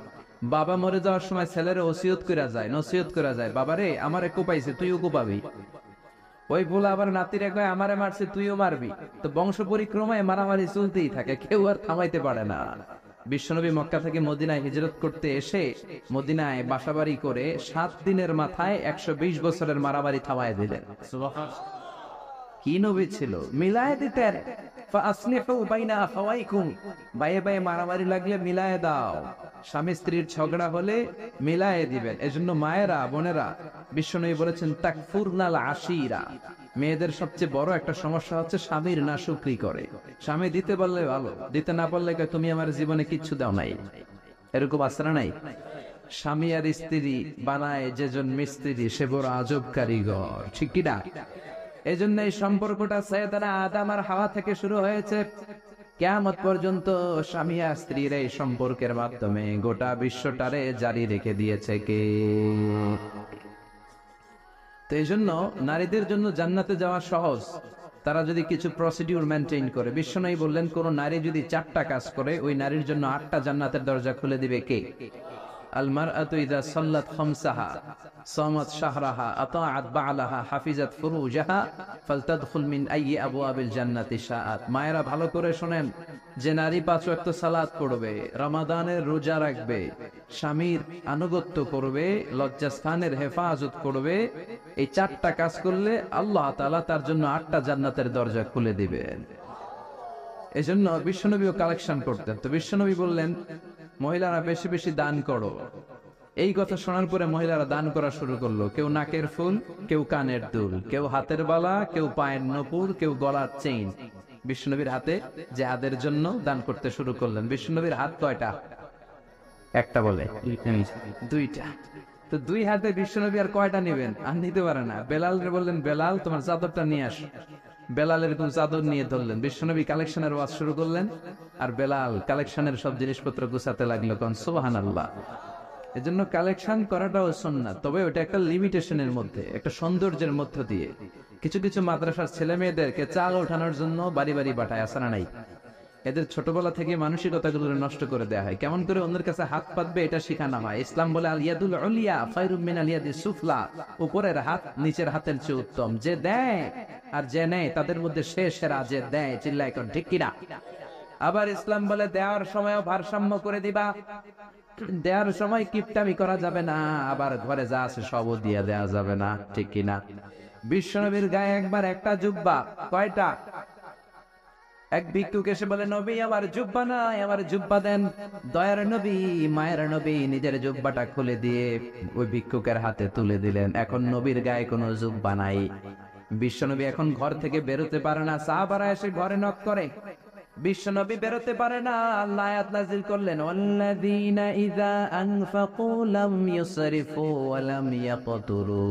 বাবা মরে যাওয়ার সময় ছেলেরা ওসিয়ত করা যায়, নসিহত করা যায়, বাবারে আমারে কোপাইছে, তুইও কোপাবি। ওই ভোলা আবার নাতিরে কয়, আমারে মারছে, তুইও মারবি। তো বংশ পরিক্রমায় মারামারি চলতেই থাকে, কেউ আর থামাইতে পারে না। বিশ্বনবী মক্কা থেকে মদিনায় হিজরত করতে এসে মদিনায় বাসাবাড়ি করে 7 দিনের মাথায় 120 বছরের মারামারি থামায় দিলেন। কি নবী ছিল! মিলায় দিতেন। ফাসলিহু বাইনা আখাওয়াইকুম, ভাইয়ে ভাইয়ে মারামারি লাগলে মিলায় দাও। স্বামী স্ত্রীর ঝগড়া হলে মিলায়ে দিবেন। এজন্য মায়েরা, বোনেরা, বিশ্বনবী বলেছেন তাকফুরনাল আশিরা, মেয়েদের সবচেয়ে বড় একটা সমস্যা হচ্ছে স্বামীর নাশুকরি করে। স্বামী দিতে বললে ভালো, দিতে না পারলে কয় তুমি আমার জীবনে কিচ্ছু দাও নাই। এরকম আছে না নাই? স্বামী আর স্ত্রী বানায় যেজন মিস্ত্রি, সে বড় আজব কারিগর, ঠিক কি না? এজন্য এই সম্পর্কটা সাইয়েদানা আদম আর হাওয়া থেকে শুরু হয়েছে। কিয়ামত পর্যন্ত স্বামী আর স্ত্রীর এই সম্পর্কের মাধ্যমে গোটা বিশ্বটারে জারি রেখে দিয়েছে কে? তো এই জন্য নারীদের জন্য জান্নাতে যাওয়া সহজ, তারা যদি কিছু প্রসিডিউর মেনটেন করে। বিশ্বনবী বললেন, কোন নারী যদি 4টা কাজ করে, ওই নারীর জন্য 8টা জান্নাতের দরজা খুলে দিবে কে? আল মারআতু ইযা সাল্লাত খামসাহা সামাত শাহরাহা আতাআত বা'লাহা হাফিজাত ফুরুজাহা ফালতাদখুল মিন আইয়ি আবওয়াবিল জান্নাতি শাআত। মায়েরা ভালো করে শুনেন, যে নারী 5 ওয়াক্ত সালাত পড়বে, রমাদানের রোজা রাখবে, স্বামীর আনুগত্য করবে, লজ্জাস্থানের হেফাজত করবে, এই 4টা কাজ করলে আল্লাহ তাআলা তার জন্য 8টা জান্নাতের দরজা খুলে দিবেন। এজন্য বিশ্বনবীও কালেকশন করতেন। তো বিশ্বনবী বললেন, মহিলারা বেশি বেশি দান করো। এই কথা শোনার পরে মহিলারা দান করা শুরু করলো। কেউ নাকের ফুল, কেউ কানের দুল, কেউ হাতের বালা, কেউ পায়ের নপুর, কেউ গলার চেইন বিশ্বনবীর হাতে জিহাদের জন্য দান করতে শুরু করলেন। বিশ্বনবীর হাত কয়টা? একটা বলে, দুইটা। তো 2 হাতে বিশ্বনবী আর কয়টা নেবেন? আর নিতে পারে না। বেলালকে বললেন, বেলাল তোমার চাদরটা নিয়ে আস। বেলাল এরকম চাদর নিয়ে ধরলেন। বিশ্বনবী কালেকশনের ওয়াজ শুরু করলেন, আর বেলাল কালেকশনের সব জিনিসপত্র গুছাতে লাগলো। কোন সুবহানাল্লাহ। এজন্য কালেকশন করাটাও সুন্নাত, তবে ওটা একটা লিমিটেশনের মধ্যে, একটা সৌন্দর্যের মধ্য দিয়ে। কিছু কিছু মাদ্রাসার ছেলে মেয়েদেরকে চাল ওঠানোর জন্য বাড়ি বাড়ি পাঠায়, আসে না নাই? এদের ছোটবেলা থেকে মানসিকতাগুলো নষ্ট করে দেয়া হয়। কেমন করে অন্যের কাছে হাত পাতবে এটা শেখানো হয়। ইসলাম বলে আল ইয়াদুল উলিয়া খায়রুম মিনাল ইয়াদিস সুফলা, উপরের হাত নিচের হাতের চেয়ে উত্তম। যে দেয় আর যে নেয় তাদের মধ্যে সে সেরা। যে দেয়, চিল্লায় কোন ঠিক কিনা? আবার ইসলাম বলে দেওয়ার সময়ও ভারসাম্য করে দিবা। দেওয়ার সময় কিপটামি করা যাবে না, আবার ঘরে যা আছে সবও দিয়ে দেওয়া যাবে না, ঠিক কিনা? বিশ্বনবীর গায়ে একবার একটা জুব্বা, কয়টা? এক ভিক্ষুক এসে বলে, নবী আমার জুব্বা নাই, আমার জুব্বা দেন। দয়ার নবী, মায়ের নবী নিজের জুব্বাটা খুলে দিয়ে ওই ভিক্ষুকের হাতে তুলে দিলেন। এখন নবীর গায়ে কোনো জুব্বা নাই। বিশ্বনবী এখন ঘর থেকে বেরোতে পারে না। সাহাবারা এসে ঘরে নক করে, বিশ্বনবী বেরোতে পারে না। আল্লাহ আয়াত নাযিল করলেন, ওয়াল্লাযীনা ইযা আনফাকু লাম ইউসরিফু ওয়া লাম ইয়াকতুরু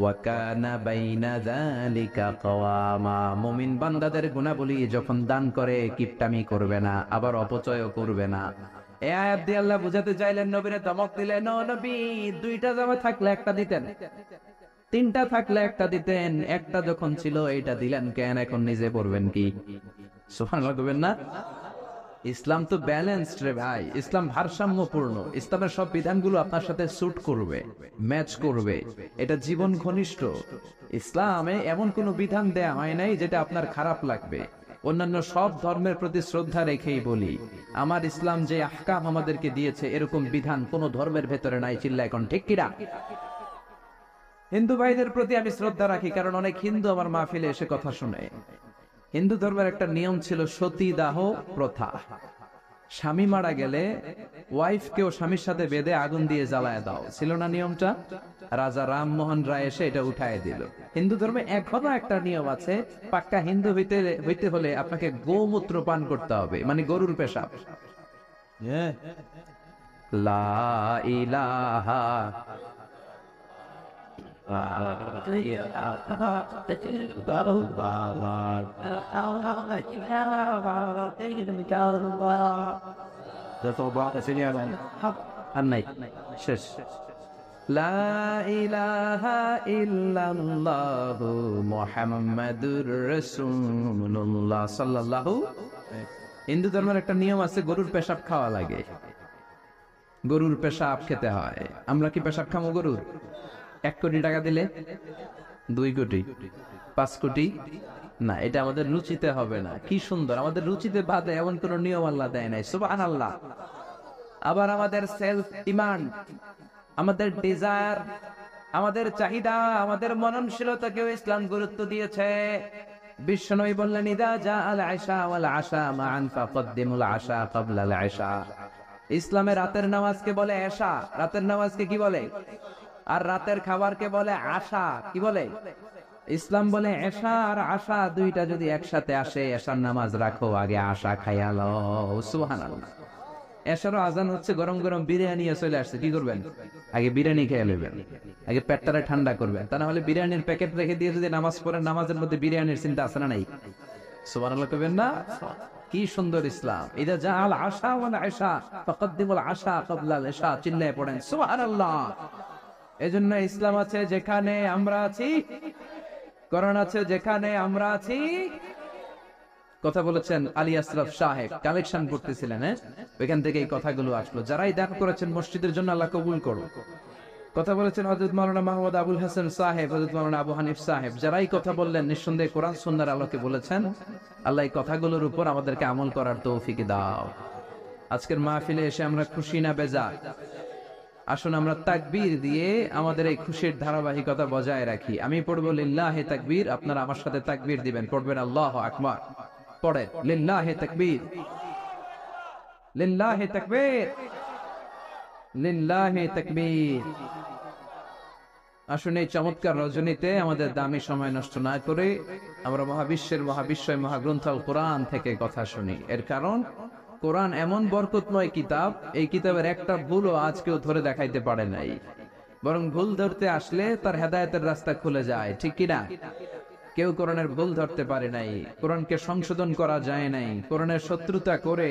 ওয়া কানা বাইনা যালিকা কওয়ামা। মুমিন বান্দাদের গুণাবলী, যখন দান করে কিপটামি করবে না, আবার অপচয়ও করবে না। এই আয়াত দিয়ে আল্লাহ বুঝাতে চাইলেন, নবীরে ধমক দিলেন, ও নবী, 2টা জামা থাকলে একটা দিতেন, 3টা থাকলে একটা দিতেন, একটা যখন ছিল এইটা দিলেন কেন? এখন নিজে পড়বেন কি? সুবহানাল্লাহ করবেন না? ইসলাম তো ব্যালেন্সড রে ভাই। ইসলাম ভারসাম্যপূর্ণ। ইসলামের সব বিধানগুলো আপনার সাথে স্যুট করবে, ম্যাচ করবে। এটা জীবন ঘনিষ্ঠ। ইসলামে এমন কোন বিধান দেয়া হয় নাই যেটা আপনার খারাপ লাগবে। অন্যান্য সব ধর্মের প্রতি শ্রদ্ধা রেখেই বলি, আমার ইসলাম যে আহকাম আমাদেরকে দিয়েছে, এরকম বিধান কোন ধর্মের ভেতরে নাই। চিল্লা এখন ঠিক কিনা? হিন্দু ভাইদের প্রতি আমি শ্রদ্ধা রাখি, কারণ অনেক হিন্দু আমার মাহফিলে এসে কথা শুনে। হিন্দু ধর্মের একটা নিয়ম ছিল সতীদাহ প্রথা। স্বামী মারা গেলে ওয়াইফকেও স্বামীর সাথে বেঁধে আগুন দিয়ে জ্বালায় দাও, ছিল না নিয়মটা? রাজা রামমোহন রায় এসে এটা উঠায় দিল। হিন্দু ধর্মে এখনো একটা নিয়ম আছে, পাক্কা হিন্দু হইতে হলে আপনাকে গোমূত্র পান করতে হবে, মানে গরুর পেশাব। লা ইলাহা আর নাই, শেষ। লা ইলাহা ইল্লাল্লাহু মুহাম্মাদুর রাসূলুল্লাহ সাল্লাল্লাহু। হিন্দু ধর্মের একটা নিয়ম আছে, গরুর পেশাব খাওয়া লাগে। গরুর পেশাব খেতে হয়। আমরা কি পেশাব খামো গরুর? 1 কোটি টাকা দিলে 2 কোটি, 5 কোটি না, এটা আমাদের রুচিতে হবে না। কি সুন্দর, আমাদের রুচিতে বাদে এমন কোন নিয়ম আল্লাহ দেয় নাই। সুবহানাল্লাহ। আবার আমাদের সেলফ ডিমান্ড, আমাদের ডিজায়ার, আমাদের চাহিদা, আমাদের মননশীলতাকেও ইসলাম গুরুত্ব দিয়েছে। বিশ্বনবী বললেন, ইদা জাআল আশা ওয়াল আশা মাআন ফাকদ্দিমুল আশা ক্বাবলাল আশা। ইসলামে রাতের নামাজকে বলে এশা, রাতের নামাজকে কি বলে? আর রাতের খাবারকে বলে আশা, কি বলে? ইসলাম বলে এশা আর আশা দুইটা যদি একসাথে আসে, এশার নামাজ রাখো, আগে আশা খাইয়া লও। সুবহানাল্লাহ। এশারও আজান হচ্ছে, গরম গরম বিরিয়ানি চলে আসছে, কি করবেন? আগে বিরিয়ানি খেয়ে নেবেন, আগে পেটটারে ঠান্ডা করবেন। তা না হলে বিরিয়ানির প্যাকেট রেখে দিয়ে যদি নামাজ পড়েন, নামাজের মধ্যে বিরিয়ানির চিন্তা আছে না নাই? সুবহানাল্লাহ করবেন না? কি সুন্দর ইসলাম। ইদা জাআল আশা ওয়াল আশা ফাকদ্দিমুল আশা ক্বাবলাল ইশা। চিল্লায়ে পড়েন সুবহানাল্লাহ। এজন্য ইসলাম আছে যেখানে আমরা আছি, কোরআন আছে যেখানে আমরা আছি, কথা বলেছেন আলী আশরাফ সাহেব, কালেকশন করতেছিলেন, হ্যাঁ, ওইখান থেকে এই কথাগুলো আসলো। যারাই দান করেছেন মসজিদের জন্য আল্লাহ কবুল করুন। কথা বলেছেন হযরত মাওলানা মাহমুদ আবুল হাসান সাহেব, হযরত মাওলানা আবু হানিফ সাহেব, যারাই কথা বললেন নিঃসন্দেহে কোরআন সুন্নাহর আলোকে বলেছেন। আল্লাহ এই কথাগুলোর উপর আমাদেরকে আমল করার তৌফিক দাও। আজকের মাহফিলে এসে আমরা খুশি না বেজার? আসুন আমরা তাকবীর দিয়ে আমাদের এই খুশির ধারাবাহিকতা বজায় রাখি। আমি পড়বো লিল্লাহে তাকবীর, আপনারা আমার সাথে তাকবীর দিবেন। পড়বেন আল্লাহু আকবার। পড়েন লিল্লাহে তাকবীর, লিল্লাহে তাকবীর, লিল্লাহে তাকবীর। আসুন এই চমৎকার রজনীতে আমাদের দামি সময় নষ্ট না করে আমরা মহাবিশ্বের মহাবিশ্বয় মহাগ্রন্থ আল কোরআন থেকে কথা শুনি। এর কারণ কোরআন এমন বরকতময় কিতাব, এই কিতাবের একটা ভুলও আজ কেউ ধরে দেখাইতে পারে নাই, বরং ভুল ধরতে আসলে তার হেদায়েতের রাস্তা খুলে যায়, ঠিক কিনা? কেউ কোরআনের ভুল ধরতে পারে নাই, কোরআনকে সংশোধন করা যায় নাই, কোরআনের শত্রুতা করে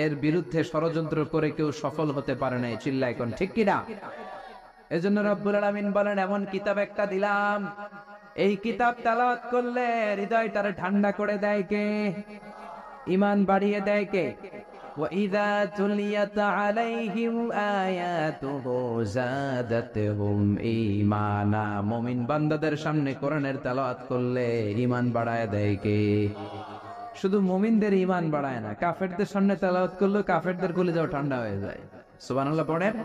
এর বিরুদ্ধে ষড়যন্ত্র করে কেউ সফল হতে পারে নাই। চিল্লায় কোন ঠিক কিনা? এজন্য রব্বুল আলামিন বলেন, এমন কিতাব একটা দিলাম, এই কিতাব তেলাওয়াত করলে হৃদয়টারে ঠান্ডা করে দেয় কে? ঈমান বাড়িয়ে দেয় কে? وَإِذَا تُلِيَتْ عَلَيْهِمْ آيَاتُهُ زَادَتْهُمْ إِيمَانًا। মুমিন বান্দাদের সামনে কোরআনের তেলাওয়াত করলে ঈমান বাড়ায় দেয় কে? শুধু মুমিনদের ঈমান বাড়ায় না, কাফেরদের সামনে তেলাওয়াত করলে কাফেরদের কলিজাও ঠান্ডা হয়ে যায়। সুবহানাল্লাহ পড়েন।